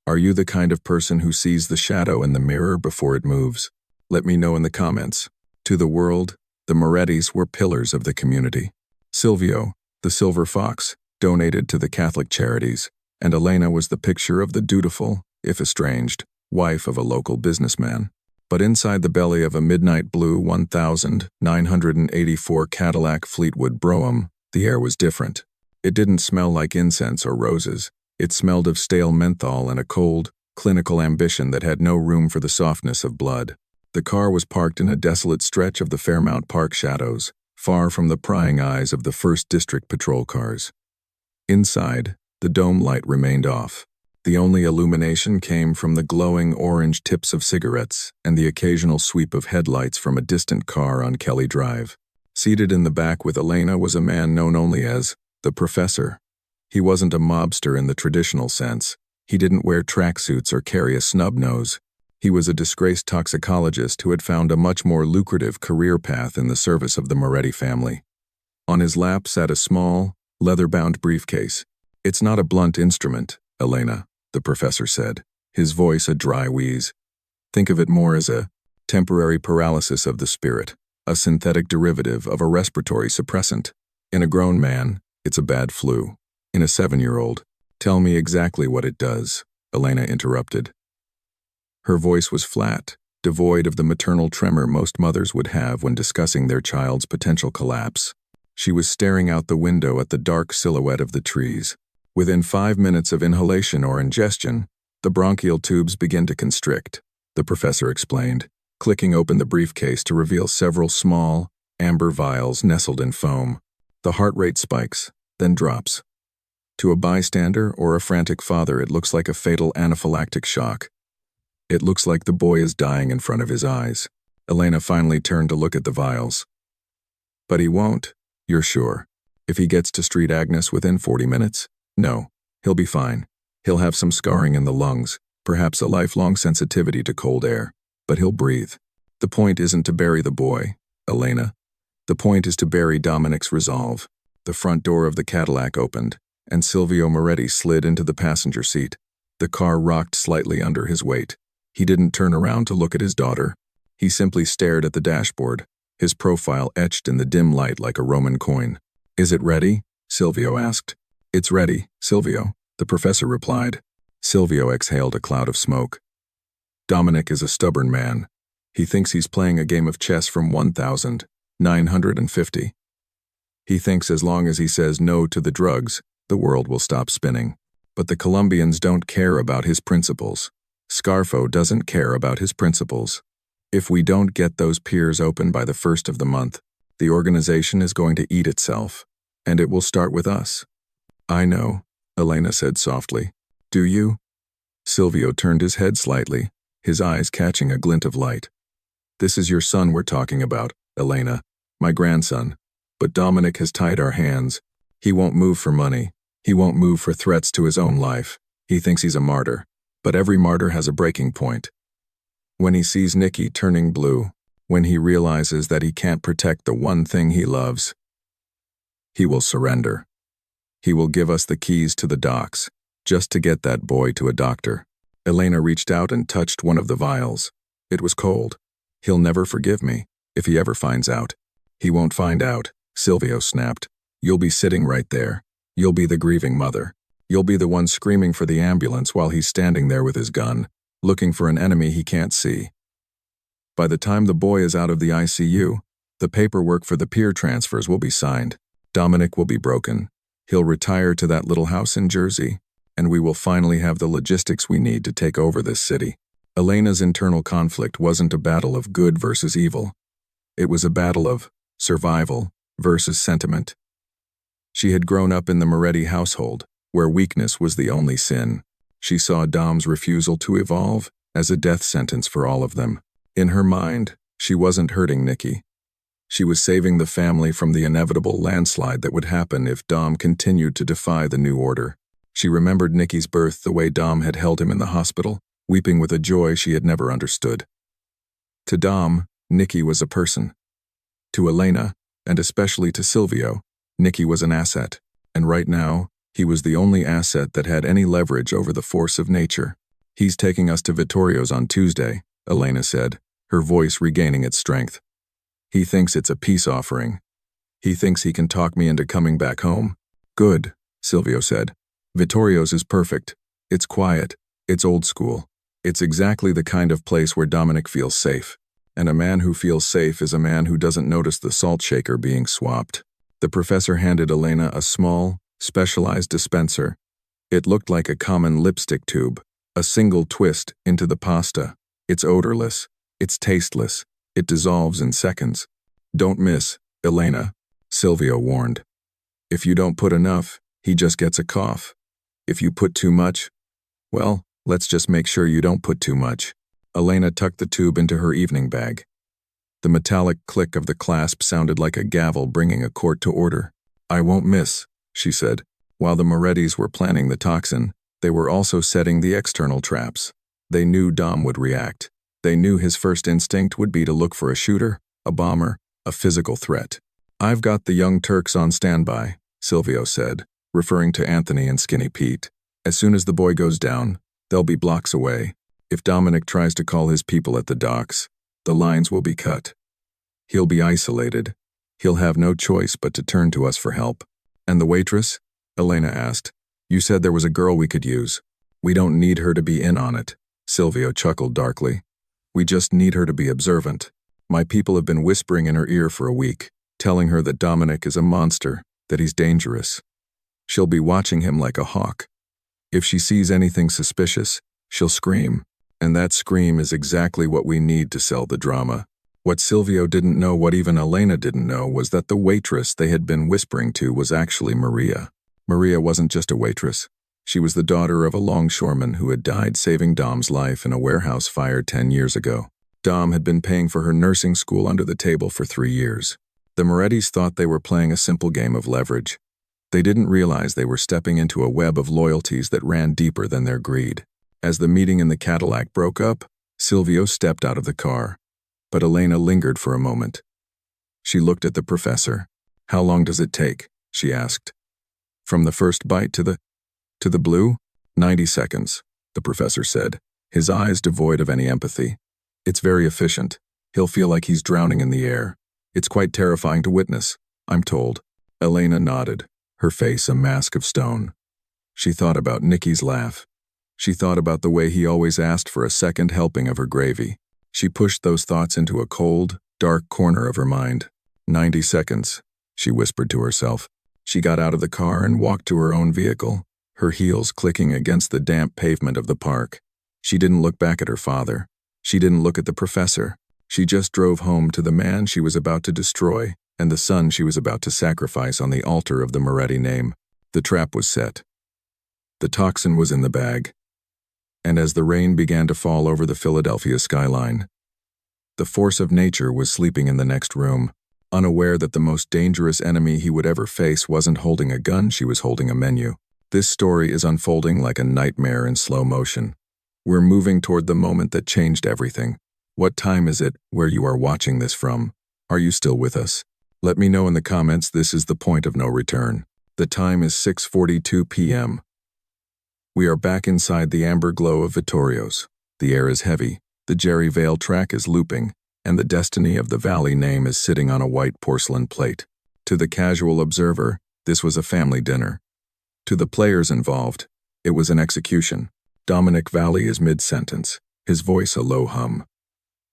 Are you the kind of person who sees the shadow in the mirror before it moves? Let me know in the comments. To the world, the Morettis were pillars of the community. Silvio, the silver fox, donated to the Catholic charities, and Elena was the picture of the dutiful, if estranged, wife of a local businessman. But inside the belly of a midnight blue 1984 Cadillac Fleetwood Brougham, the air was different. It didn't smell like incense or roses. It smelled of stale menthol and a cold, clinical ambition that had no room for the softness of blood. The car was parked in a desolate stretch of the Fairmount Park shadows, far from the prying eyes of the 1st District patrol cars. Inside, the dome light remained off. The only illumination came from the glowing orange tips of cigarettes and the occasional sweep of headlights from a distant car on Kelly Drive. Seated in the back with Elena was a man known only as the Professor. He wasn't a mobster in the traditional sense. He didn't wear tracksuits or carry a snub nose. He was a disgraced toxicologist who had found a much more lucrative career path in the service of the Moretti family. On his lap sat a small, leather-bound briefcase. "It's not a blunt instrument, Elena," the professor said, his voice a dry wheeze. "Think of it more as a temporary paralysis of the spirit, a synthetic derivative of a respiratory suppressant. In a grown man, it's a bad flu. In a 7-year-old, tell me exactly what it does," Elena interrupted. Her voice was flat, devoid of the maternal tremor most mothers would have when discussing their child's potential collapse. She was staring out the window at the dark silhouette of the trees. Within 5 minutes of inhalation or ingestion, the bronchial tubes begin to constrict, the professor explained, clicking open the briefcase to reveal several small, amber vials nestled in foam. The heart rate spikes, then drops. To a bystander or a frantic father, it looks like a fatal anaphylactic shock. It looks like the boy is dying in front of his eyes. Elena finally turned to look at the vials. But he won't, you're sure? If he gets to Street Agnes within 40 minutes? No, he'll be fine. He'll have some scarring in the lungs, perhaps a lifelong sensitivity to cold air, but he'll breathe. The point isn't to bury the boy, Elena. The point is to bury Dominic's resolve. The front door of the Cadillac opened, and Silvio Moretti slid into the passenger seat. The car rocked slightly under his weight. He didn't turn around to look at his daughter. He simply stared at the dashboard, his profile etched in the dim light like a Roman coin. "Is it ready?" Silvio asked. "It's ready, Silvio," the professor replied. Silvio exhaled a cloud of smoke. Dominic is a stubborn man. He thinks he's playing a game of chess from 1,950. He thinks as long as he says no to the drugs, the world will stop spinning. But the Colombians don't care about his principles. Scarfo doesn't care about his principles. If we don't get those piers open by the 1st of the month, the organization is going to eat itself. And it will start with us. "I know," Elena said softly. "Do you?" Silvio turned his head slightly, his eyes catching a glint of light. "This is your son we're talking about, Elena, my grandson. But Dominic has tied our hands. He won't move for money. He won't move for threats to his own life. He thinks he's a martyr. But every martyr has a breaking point. When he sees Nikki turning blue, when he realizes that he can't protect the one thing he loves, he will surrender. He will give us the keys to the docks, just to get that boy to a doctor." Elena reached out and touched one of the vials. It was cold. "He'll never forgive me, if he ever finds out." "He won't find out," Silvio snapped. "You'll be sitting right there. You'll be the grieving mother. You'll be the one screaming for the ambulance while he's standing there with his gun, looking for an enemy he can't see. By the time the boy is out of the ICU, the paperwork for the pier transfers will be signed. Dominic will be broken. He'll retire to that little house in Jersey, and we will finally have the logistics we need to take over this city." Elena's internal conflict wasn't a battle of good versus evil. It was a battle of survival versus sentiment. She had grown up in the Moretti household, where weakness was the only sin. She saw Dom's refusal to evolve as a death sentence for all of them. In her mind, she wasn't hurting Nikki. She was saving the family from the inevitable landslide that would happen if Dom continued to defy the new order. She remembered Nikki's birth the way Dom had held him in the hospital, weeping with a joy she had never understood. To Dom, Nikki was a person. To Elena, and especially to Silvio, Nikki was an asset, and right now, he was the only asset that had any leverage over the force of nature. "He's taking us to Vittorio's on Tuesday," Elena said, her voice regaining its strength. "He thinks it's a peace offering. He thinks he can talk me into coming back home." "Good," Silvio said. "Vittorio's is perfect. It's quiet. It's old school. It's exactly the kind of place where Dominic feels safe. And a man who feels safe is a man who doesn't notice the salt shaker being swapped." The professor handed Elena a small, specialized dispenser. It looked like a common lipstick tube, a single twist into the pasta. It's odorless. It's tasteless. It dissolves in seconds. "Don't miss, Elena," Silvio warned. "If you don't put enough, he just gets a cough. If you put too much, well, let's just make sure you don't put too much." Elena tucked the tube into her evening bag. The metallic click of the clasp sounded like a gavel bringing a court to order. "I won't miss," she said. While the Morettis were planning the toxin, they were also setting the external traps. They knew Dom would react. They knew his first instinct would be to look for a shooter, a bomber, a physical threat. "I've got the young Turks on standby," Silvio said, referring to Anthony and Skinny Pete. "As soon as the boy goes down, they'll be blocks away. If Dominic tries to call his people at the docks, the lines will be cut. He'll be isolated. He'll have no choice but to turn to us for help." "And the waitress?" Elena asked. "You said there was a girl we could use. We don't need her to be in on it." Silvio chuckled darkly. We just need her to be observant. My people have been whispering in her ear for a week, telling her that Dominic is a monster, that he's dangerous. She'll be watching him like a hawk. If she sees anything suspicious, she'll scream, and that scream is exactly what we need to sell the drama. What Silvio didn't know, what even Elena didn't know, was that the waitress they had been whispering to was actually Maria. Maria wasn't just a waitress. She was the daughter of a longshoreman who had died saving Dom's life in a warehouse fire 10 years ago. Dom had been paying for her nursing school under the table for 3 years. The Morettis thought they were playing a simple game of leverage. They didn't realize they were stepping into a web of loyalties that ran deeper than their greed. As the meeting in the Cadillac broke up, Silvio stepped out of the car. But Elena lingered for a moment. She looked at the professor. "How long does it take?" she asked. "From the first bite to the blue?" 90 seconds, the professor said, his eyes devoid of any empathy. "It's very efficient. He'll feel like he's drowning in the air. It's quite terrifying to witness, I'm told." Elena nodded, her face a mask of stone. She thought about Nicky's laugh. She thought about the way he always asked for a second helping of her gravy. She pushed those thoughts into a cold, dark corner of her mind. 90 seconds, she whispered to herself. She got out of the car and walked to her own vehicle, her heels clicking against the damp pavement of the park. She didn't look back at her father. She didn't look at the professor. She just drove home to the man she was about to destroy and the son she was about to sacrifice on the altar of the Moretti name. The trap was set. The toxin was in the bag. And as the rain began to fall over the Philadelphia skyline, the force of nature was sleeping in the next room, unaware that the most dangerous enemy he would ever face wasn't holding a gun, she was holding a menu. This story is unfolding like a nightmare in slow motion. We're moving toward the moment that changed everything. What time is it where you are watching this from? Are you still with us? Let me know in the comments. This is the point of no return. The time is 6:42 p.m. We are back inside the amber glow of Vittorio's. The air is heavy, the Jerry Vale track is looping, and the destiny of the Valley name is sitting on a white porcelain plate. To the casual observer, this was a family dinner. To the players involved, it was an execution. Dominic Valli is mid-sentence, his voice a low hum.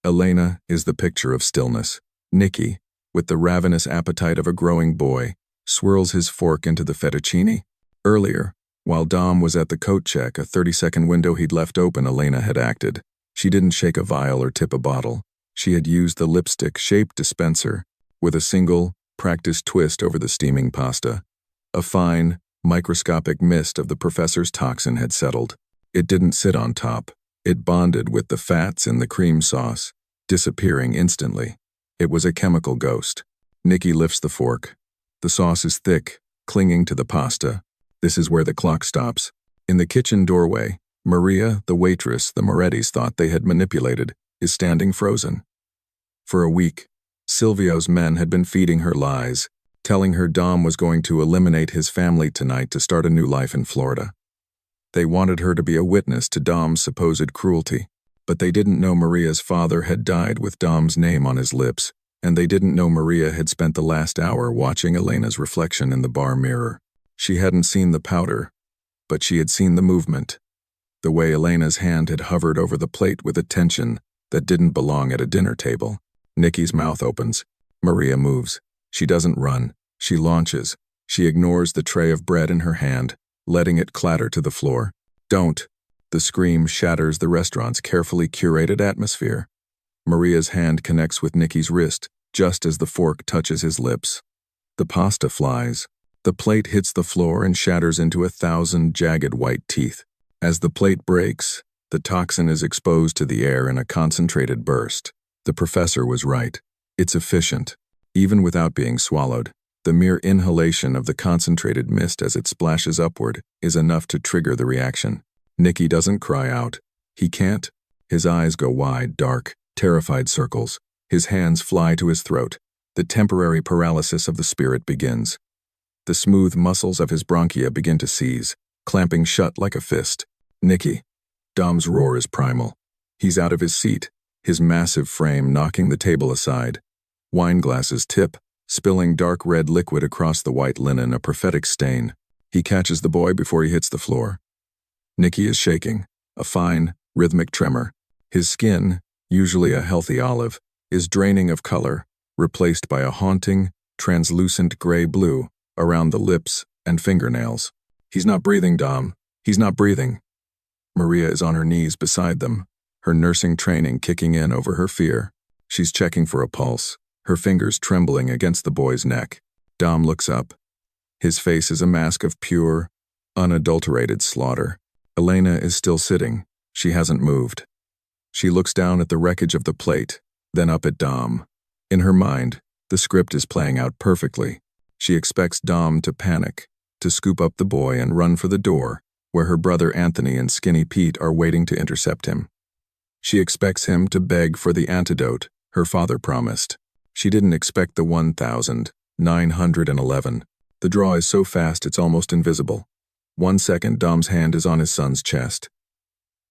Elena is the picture of stillness. Nicky, with the ravenous appetite of a growing boy, swirls his fork into the fettuccine. Earlier, while Dom was at the coat check, a 30-second window he'd left open, Elena had acted. She didn't shake a vial or tip a bottle. She had used the lipstick-shaped dispenser with a single, practiced twist over the steaming pasta. A fine, microscopic mist of the professor's toxin had settled. It didn't sit on top. It bonded with the fats in the cream sauce, disappearing instantly. It was a chemical ghost. Nicky lifts the fork. The sauce is thick, clinging to the pasta. This is where the clock stops. In the kitchen doorway, Maria, the waitress the Morettis thought they had manipulated, is standing frozen. For a week, Silvio's men had been feeding her lies, telling her Dom was going to eliminate his family tonight to start a new life in Florida. They wanted her to be a witness to Dom's supposed cruelty, but they didn't know Maria's father had died with Dom's name on his lips, and they didn't know Maria had spent the last hour watching Elena's reflection in the bar mirror. She hadn't seen the powder, but she had seen the movement, the way Elena's hand had hovered over the plate with a tension that didn't belong at a dinner table. Nicky's mouth opens. Maria moves. She doesn't run. She launches. She ignores the tray of bread in her hand, letting it clatter to the floor. "Don't!" The scream shatters the restaurant's carefully curated atmosphere. Maria's hand connects with Nicky's wrist just as the fork touches his lips. The pasta flies. The plate hits the floor and shatters into 1,000 jagged white teeth. As the plate breaks, the toxin is exposed to the air in a concentrated burst. The professor was right. It's efficient. Even without being swallowed, the mere inhalation of the concentrated mist as it splashes upward is enough to trigger the reaction. Nicky doesn't cry out. He can't. His eyes go wide, dark, terrified circles. His hands fly to his throat. The temporary paralysis of the spirit begins. The smooth muscles of his bronchia begin to seize, clamping shut like a fist. "Nicky!" Dom's roar is primal. He's out of his seat, his massive frame knocking the table aside. Wine glasses tip, spilling dark red liquid across the white linen, a prophetic stain. He catches the boy before he hits the floor. Nicky is shaking, a fine, rhythmic tremor. His skin, usually a healthy olive, is draining of color, replaced by a haunting, translucent gray-blue around the lips and fingernails. He's not breathing, Dom. He's not breathing. Maria is on her knees beside them, her nursing training kicking in over her fear. She's checking for a pulse, her fingers trembling against the boy's neck. Dom looks up. His face is a mask of pure, unadulterated slaughter. Elena is still sitting. She hasn't moved. She looks down at the wreckage of the plate, then up at Dom. In her mind, the script is playing out perfectly. She expects Dom to panic, to scoop up the boy and run for the door, where her brother Anthony and Skinny Pete are waiting to intercept him. She expects him to beg for the antidote her father promised. She didn't expect the 1,911. The draw is so fast it's almost invisible. 1 second, Dom's hand is on his son's chest.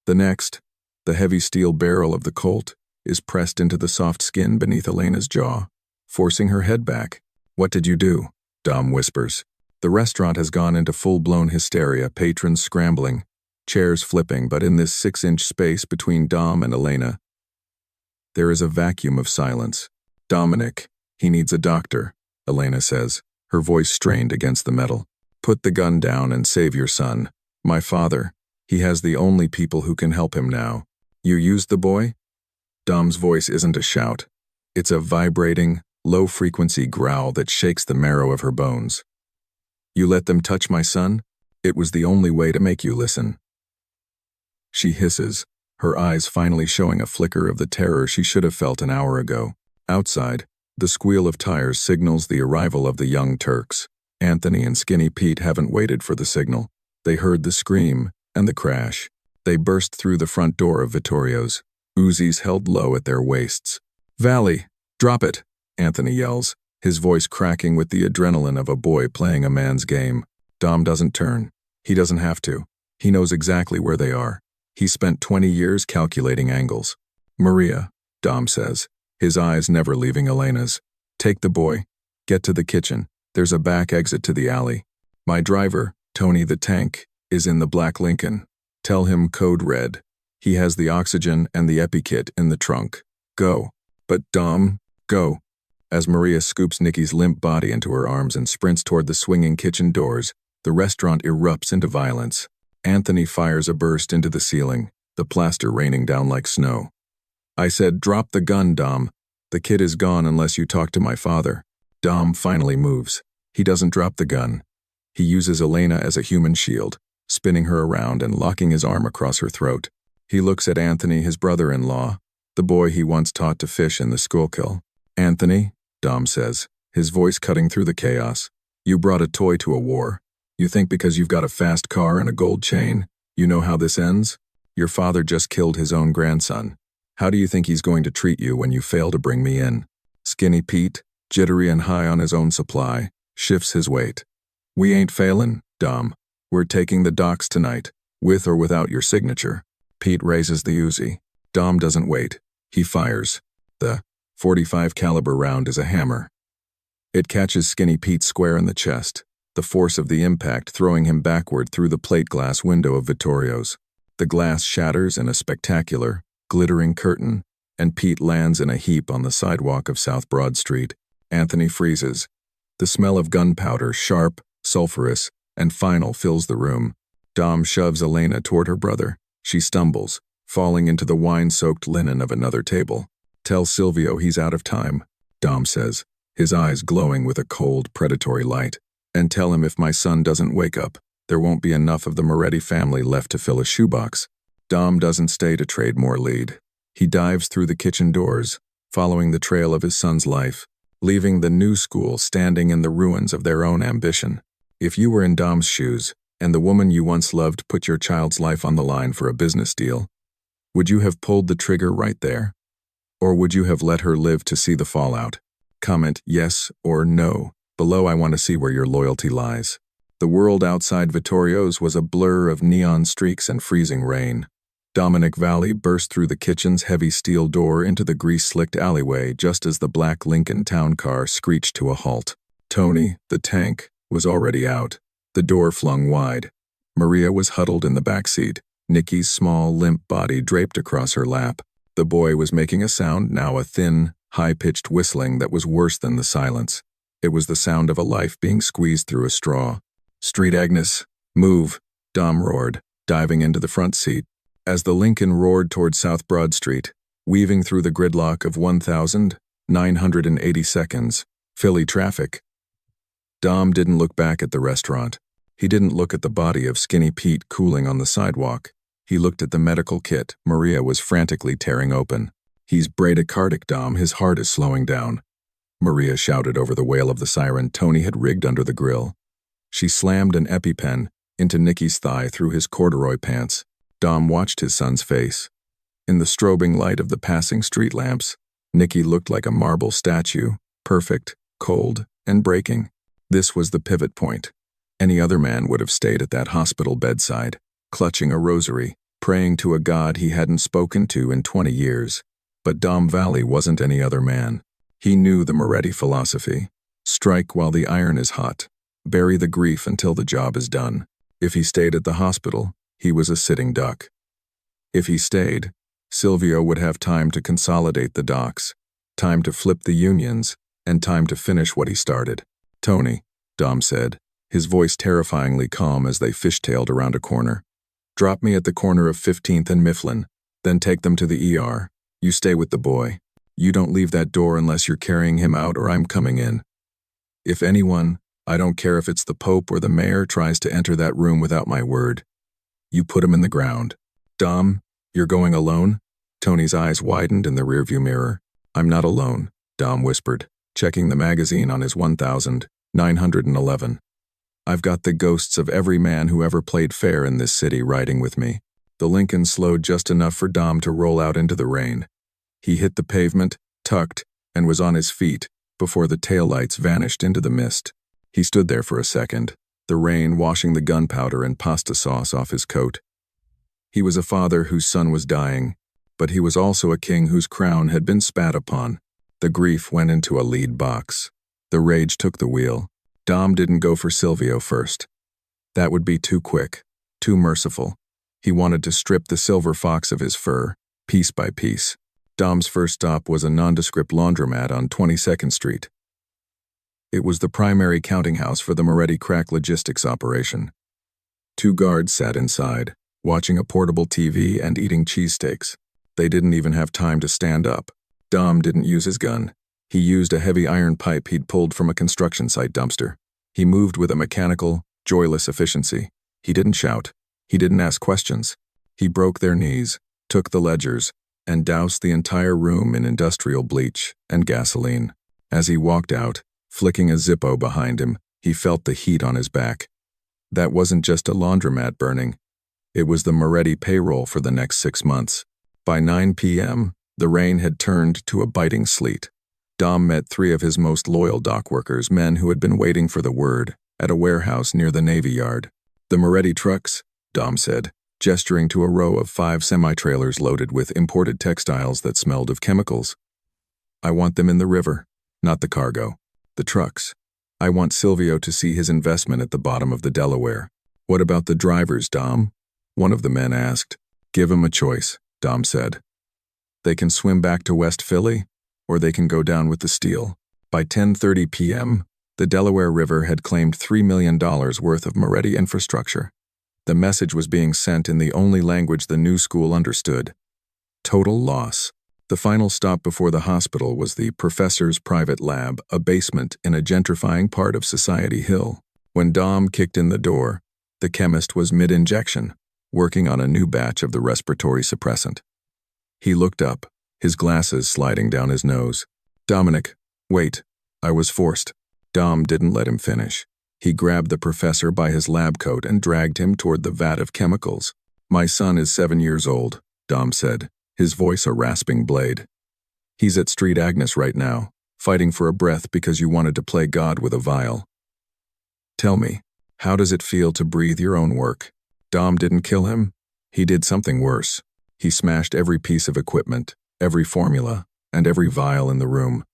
The next, the heavy steel barrel of the Colt is pressed into the soft skin beneath Elena's jaw, forcing her head back. "What did you do?" Dom whispers. The restaurant has gone into full-blown hysteria, patrons scrambling, chairs flipping, but in this 6-inch space between Dom and Elena, there is a vacuum of silence. "Dominic, he needs a doctor," Elena says, her voice strained against the metal. "Put the gun down and save your son. My father, he has the only people who can help him now. You used the boy?" Dom's voice isn't a shout. It's a vibrating, low-frequency growl that shakes the marrow of her bones. "You let them touch my son? It was the only way to make you listen." She hisses, her eyes finally showing a flicker of the terror she should have felt an hour ago. Outside, the squeal of tires signals the arrival of the young Turks. Anthony and Skinny Pete haven't waited for the signal. They heard the scream and the crash. They burst through the front door of Vittorio's, Uzis held low at their waists. "Valli, drop it," Anthony yells, his voice cracking with the adrenaline of a boy playing a man's game. Dom doesn't turn. He doesn't have to. He knows exactly where they are. He spent 20 years calculating angles. "Maria," Dom says, his eyes never leaving Elena's. "Take the boy. Get to the kitchen. There's a back exit to the alley. My driver, Tony the Tank, is in the black Lincoln. Tell him code red. He has the oxygen and the epi-kit in the trunk. Go." "But Dom, go." As Maria scoops Nikki's limp body into her arms and sprints toward the swinging kitchen doors, the restaurant erupts into violence. Anthony fires a burst into the ceiling, the plaster raining down like snow. "I said drop the gun, Dom. The kid is gone unless you talk to my father." Dom finally moves. He doesn't drop the gun. He uses Elena as a human shield, spinning her around and locking his arm across her throat. He looks at Anthony, his brother-in-law, the boy he once taught to fish in the Schuylkill. "Anthony," Dom says, his voice cutting through the chaos, "you brought a toy to a war. You think because you've got a fast car and a gold chain, you know how this ends? Your father just killed his own grandson. How do you think he's going to treat you when you fail to bring me in?" Skinny Pete, jittery and high on his own supply, shifts his weight. "We ain't failin', Dom. We're taking the docks tonight, with or without your signature." Pete raises the Uzi. Dom doesn't wait. He fires. The .45 caliber round is a hammer. It catches Skinny Pete square in the chest, the force of the impact throwing him backward through the plate glass window of Vittorio's. The glass shatters in a spectacular, glittering curtain, and Pete lands in a heap on the sidewalk of South Broad Street. Anthony freezes. The smell of gunpowder, sharp, sulfurous, and final, fills the room. Dom shoves Elena toward her brother. She stumbles, falling into the wine-soaked linen of another table. "Tell Silvio he's out of time," Dom says, his eyes glowing with a cold, predatory light. "And tell him if my son doesn't wake up, there won't be enough of the Moretti family left to fill a shoebox." Dom doesn't stay to trade more lead. He dives through the kitchen doors, following the trail of his son's life, leaving the new school standing in the ruins of their own ambition. If you were in Dom's shoes, and the woman you once loved put your child's life on the line for a business deal, would you have pulled the trigger right there? Or would you have let her live to see the fallout? Comment yes or no. Below, I want to see where your loyalty lies. The world outside Vittorio's was a blur of neon streaks and freezing rain. Dominic Valli burst through the kitchen's heavy steel door into the grease-slicked alleyway just as the black Lincoln town car screeched to a halt. Tony, the tank, was already out, the door flung wide. Maria was huddled in the back seat, Nikki's small, limp body draped across her lap. The boy was making a sound, now a thin, high-pitched whistling that was worse than the silence. It was the sound of a life being squeezed through a straw. "Street Agnes, move," Dom roared, diving into the front seat. As the Lincoln roared toward South Broad Street, weaving through the gridlock of 1,980 seconds, Philly traffic, Dom didn't look back at the restaurant. He didn't look at the body of Skinny Pete cooling on the sidewalk. He looked at the medical kit Maria was frantically tearing open. "He's bradycardic, Dom. His heart is slowing down," Maria shouted over the wail of the siren Tony had rigged under the grill. She slammed an EpiPen into Nicky's thigh through his corduroy pants. Dom watched his son's face. In the strobing light of the passing street lamps, Nicky looked like a marble statue, perfect, cold, and breaking. This was the pivot point. Any other man would have stayed at that hospital bedside, clutching a rosary, praying to a God he hadn't spoken to in 20 years. But Dom Valli wasn't any other man. He knew the Moretti philosophy. Strike while the iron is hot. Bury the grief until the job is done. If he stayed at the hospital, he was a sitting duck. If he stayed, Silvio would have time to consolidate the docs, time to flip the unions, and time to finish what he started. "Tony," Dom said, his voice terrifyingly calm as they fishtailed around a corner. "Drop me at the corner of 15th and Mifflin, then take them to the ER. You stay with the boy. You don't leave that door unless you're carrying him out or I'm coming in. If anyone, I don't care if it's the Pope or the mayor, tries to enter that room without my word, you put him in the ground." "Dom, you're going alone?" Tony's eyes widened in the rearview mirror. "I'm not alone," Dom whispered, checking the magazine on his 1,911. "I've got the ghosts of every man who ever played fair in this city riding with me." The Lincoln slowed just enough for Dom to roll out into the rain. He hit the pavement, tucked, and was on his feet before the taillights vanished into the mist. He stood there for a second, the rain washing the gunpowder and pasta sauce off his coat. He was a father whose son was dying, but he was also a king whose crown had been spat upon. The grief went into a lead box. The rage took the wheel. Dom didn't go for Silvio first. That would be too quick, too merciful. He wanted to strip the silver fox of his fur, piece by piece. Dom's first stop was a nondescript laundromat on 22nd Street. It was the primary counting house for the Moretti crack logistics operation. 2 guards sat inside, watching a portable TV and eating cheesesteaks. They didn't even have time to stand up. Dom didn't use his gun. He used a heavy iron pipe he'd pulled from a construction site dumpster. He moved with a mechanical, joyless efficiency. He didn't shout. He didn't ask questions. He broke their knees, took the ledgers, and doused the entire room in industrial bleach and gasoline. As he walked out, flicking a Zippo behind him, he felt the heat on his back. That wasn't just a laundromat burning. It was the Moretti payroll for the next 6 months. By 9 p.m., the rain had turned to a biting sleet. Dom met 3 of his most loyal dock workers, men who had been waiting for the word, at a warehouse near the Navy Yard. "The Moretti trucks," Dom said, gesturing to a row of 5 semi-trailers loaded with imported textiles that smelled of chemicals. "I want them in the river, not the cargo. The trucks. I want Silvio to see his investment at the bottom of the Delaware." "What about the drivers, Dom?" one of the men asked. "Give him a choice," Dom said. "They can swim back to West Philly, or they can go down with the steel." By 10:30 p.m., the Delaware River had claimed $3 million worth of Moretti infrastructure. The message was being sent in the only language the new school understood. Total loss. The final stop before the hospital was the professor's private lab, a basement in a gentrifying part of Society Hill. When Dom kicked in the door, the chemist was mid-injection, working on a new batch of the respiratory suppressant. He looked up, his glasses sliding down his nose. "Dominic, wait, I was forced." Dom didn't let him finish. He grabbed the professor by his lab coat and dragged him toward the vat of chemicals. "My son is 7 years old," Dom said, his voice a rasping blade. "He's at Street Agnes right now, fighting for a breath because you wanted to play God with a vial. Tell me, how does it feel to breathe your own work?" Dom didn't kill him. He did something worse. He smashed every piece of equipment, every formula, and every vial in the room,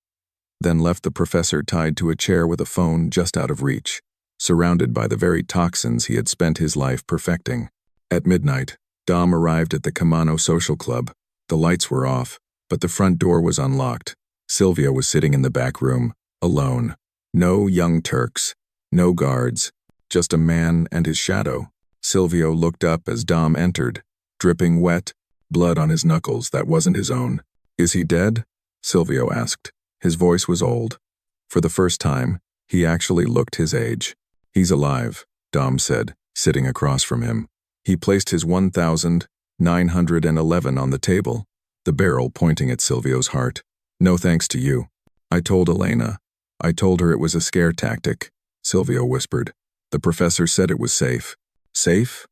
then left the professor tied to a chair with a phone just out of reach, surrounded by the very toxins he had spent his life perfecting. At midnight, Dom arrived at the Camano Social Club, The lights were off, but the front door was unlocked. Silvio was sitting in the back room, alone. No young Turks, no guards, just a man and his shadow. Silvio looked up as Dom entered, dripping wet, blood on his knuckles that wasn't his own. "Is he dead?" Silvio asked. His voice was old. For the first time, he actually looked his age. "He's alive," Dom said, sitting across from him. He placed his 1,911 on the table, the barrel pointing at Silvio's heart. "No thanks to you. I told Elena. I told her it was a scare tactic," Silvio whispered. "The professor said it was safe." "Safe?"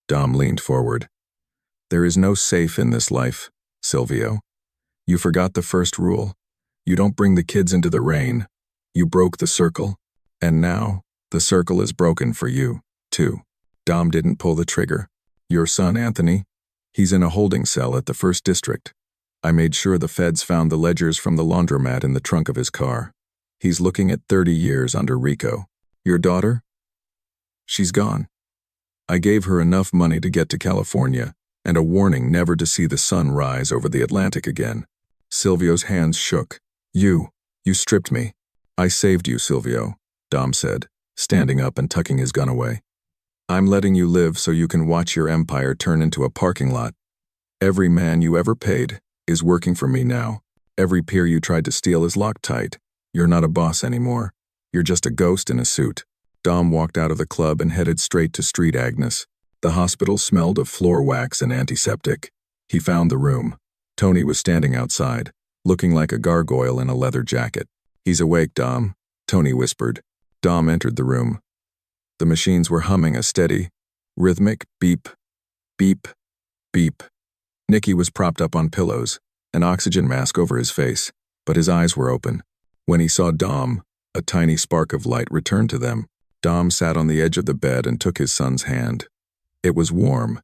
Dom leaned forward. "There is no safe in this life, Silvio. You forgot the first rule. You don't bring the kids into the rain. You broke the circle. And now, the circle is broken for you, too." Dom didn't pull the trigger. "Your son, Anthony? He's in a holding cell at the 1st District. I made sure the feds found the ledgers from the laundromat in the trunk of his car. He's looking at 30 years under RICO. Your daughter? She's gone. I gave her enough money to get to California, and a warning never to see the sun rise over the Atlantic again." Silvio's hands shook. You stripped me." "I saved you, Silvio," Dom said, standing up and tucking his gun away. "I'm letting you live so you can watch your empire turn into a parking lot. Every man you ever paid is working for me now. Every pier you tried to steal is locked tight. You're not a boss anymore. You're just a ghost in a suit." Dom walked out of the club and headed straight to Street Agnes. The hospital smelled of floor wax and antiseptic. He found the room. Tony was standing outside, looking like a gargoyle in a leather jacket. "He's awake, Dom," Tony whispered. Dom entered the room. The machines were humming a steady, rhythmic beep, beep, beep. Nicky was propped up on pillows, an oxygen mask over his face, but his eyes were open. When he saw Dom, a tiny spark of light returned to them. Dom sat on the edge of the bed and took his son's hand. It was warm.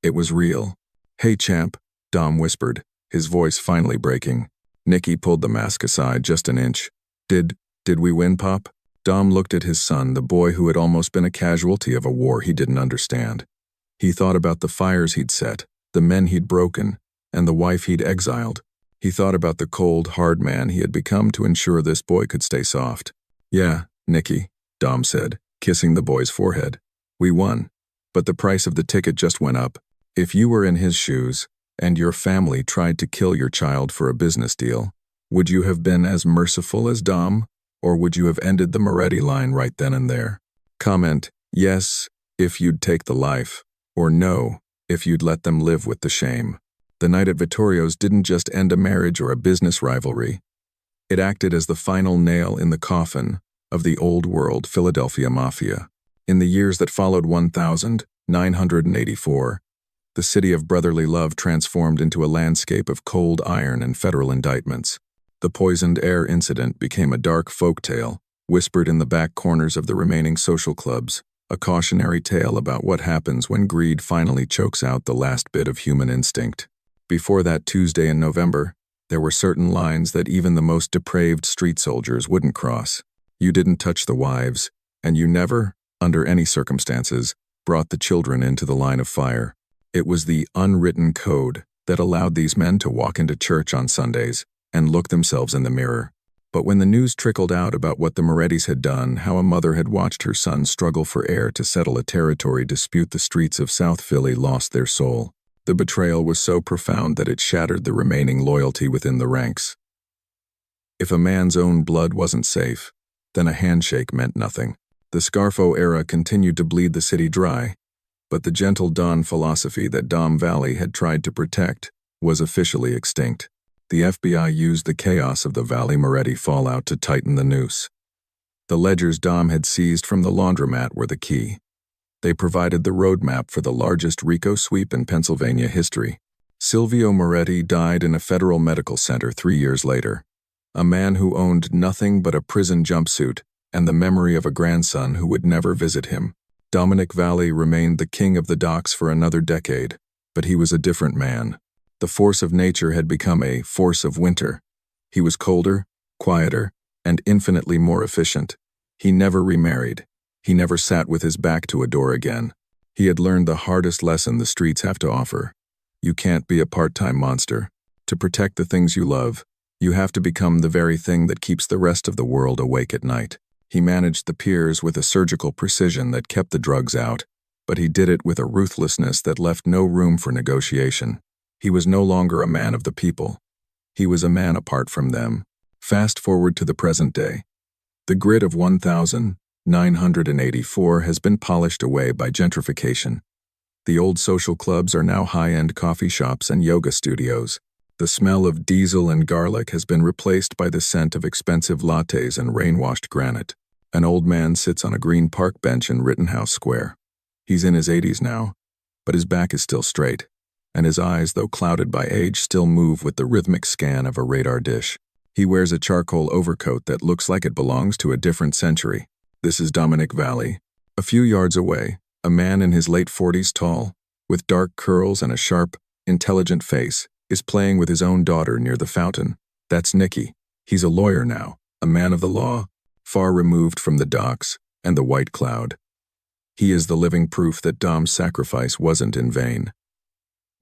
It was real. "Hey, champ," Dom whispered, his voice finally breaking. Nicky pulled the mask aside just an inch. Did we win, Pop?" Dom looked at his son, the boy who had almost been a casualty of a war he didn't understand. He thought about the fires he'd set, the men he'd broken, and the wife he'd exiled. He thought about the cold, hard man he had become to ensure this boy could stay soft. "Yeah, Nicky," Dom said, kissing the boy's forehead. "We won, but the price of the ticket just went up. If you were in his shoes, and your family tried to kill your child for a business deal, would you have been as merciful as Dom, or would you have ended the Moretti line right then and there? Comment, yes, if you'd take the life, or no, if you'd let them live with the shame." The night at Vittorio's didn't just end a marriage or a business rivalry. It acted as the final nail in the coffin of the old-world Philadelphia Mafia. In the years that followed 1984, the city of brotherly love transformed into a landscape of cold iron and federal indictments. The poisoned air incident became a dark folktale, whispered in the back corners of the remaining social clubs, a cautionary tale about what happens when greed finally chokes out the last bit of human instinct. Before that Tuesday in November, there were certain lines that even the most depraved street soldiers wouldn't cross. You didn't touch the wives, and you never, under any circumstances, brought the children into the line of fire. It was the unwritten code that allowed these men to walk into church on Sundays and look themselves in the mirror. But when the news trickled out about what the Morettis had done, how a mother had watched her son struggle for air to settle a territory dispute, the streets of South Philly lost their soul. The betrayal was so profound that it shattered the remaining loyalty within the ranks. If a man's own blood wasn't safe, then a handshake meant nothing. The Scarfo era continued to bleed the city dry, but the gentle Don philosophy that Dom Valli had tried to protect was officially extinct. The FBI used the chaos of the Valli-Moretti fallout to tighten the noose. The ledgers Dom had seized from the laundromat were the key. They provided the roadmap for the largest RICO sweep in Pennsylvania history. Silvio Moretti died in a federal medical center 3 years later. A man who owned nothing but a prison jumpsuit and the memory of a grandson who would never visit him. Dominic Valli remained the king of the docks for another decade, but he was a different man. The force of nature had become a force of winter. He was colder, quieter, and infinitely more efficient. He never remarried. He never sat with his back to a door again. He had learned the hardest lesson the streets have to offer. You can't be a part-time monster. To protect the things you love, you have to become the very thing that keeps the rest of the world awake at night. He managed the piers with a surgical precision that kept the drugs out, but he did it with a ruthlessness that left no room for negotiation. He was no longer a man of the people. He was a man apart from them. Fast forward to the present day. The grid of 1,984 has been polished away by gentrification. The old social clubs are now high-end coffee shops and yoga studios. The smell of diesel and garlic has been replaced by the scent of expensive lattes and rain-washed granite. An old man sits on a green park bench in Rittenhouse Square. He's in his 80s now, but his back is still straight, and his eyes, though clouded by age, still move with the rhythmic scan of a radar dish. He wears a charcoal overcoat that looks like it belongs to a different century. This is Dominic Valli. A few yards away, a man in his late 40s tall, with dark curls and a sharp, intelligent face, is playing with his own daughter near the fountain. That's Nicky. He's a lawyer now, a man of the law, far removed from the docks and the white cloud. He is the living proof that Dom's sacrifice wasn't in vain.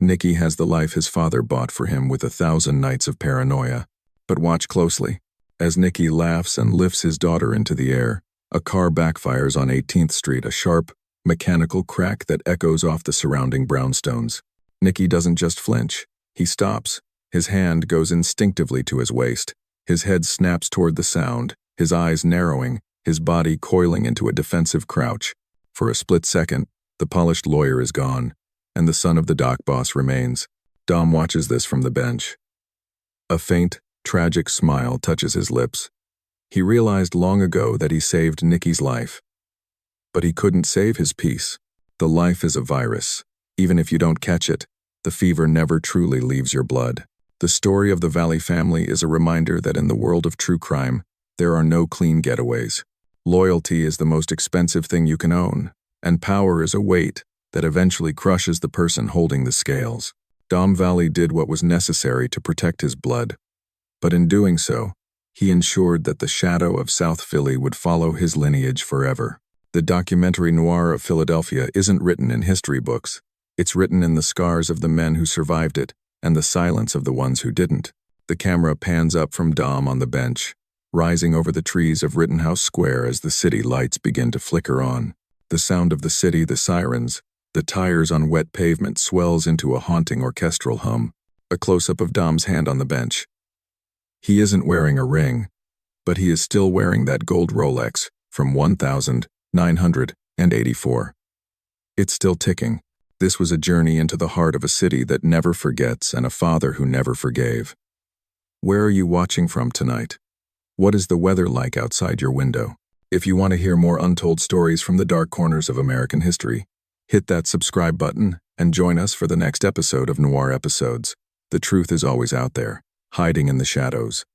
Nicky has the life his father bought for him with 1,000 nights of paranoia. But watch closely. As Nicky laughs and lifts his daughter into the air, a car backfires on 18th Street, a sharp, mechanical crack that echoes off the surrounding brownstones. Nicky doesn't just flinch. He stops. His hand goes instinctively to his waist. His head snaps toward the sound, his eyes narrowing, his body coiling into a defensive crouch. For a split second, the polished lawyer is gone, and the son of the dock boss remains. Dom watches this from the bench. A faint, tragic smile touches his lips. He realized long ago that he saved Nicky's life. But he couldn't save his peace. The life is a virus. Even if you don't catch it, the fever never truly leaves your blood. The story of the Valli family is a reminder that in the world of true crime, there are no clean getaways. Loyalty is the most expensive thing you can own, and power is a weight that eventually crushes the person holding the scales. Dom Valli did what was necessary to protect his blood, but in doing so, he ensured that the shadow of South Philly would follow his lineage forever. The documentary noir of Philadelphia isn't written in history books. It's written in the scars of the men who survived it and the silence of the ones who didn't. The camera pans up from Dom on the bench, rising over the trees of Rittenhouse Square as the city lights begin to flicker on. The sound of the city, the sirens, the tires on wet pavement swells into a haunting orchestral hum. A close-up of Dom's hand on the bench. He isn't wearing a ring, but he is still wearing that gold Rolex from 1984. It's still ticking. This was a journey into the heart of a city that never forgets and a father who never forgave. Where are you watching from tonight? What is the weather like outside your window? If you want to hear more untold stories from the dark corners of American history, hit that subscribe button and join us for the next episode of Noir Episodes. The truth is always out there, hiding in the shadows.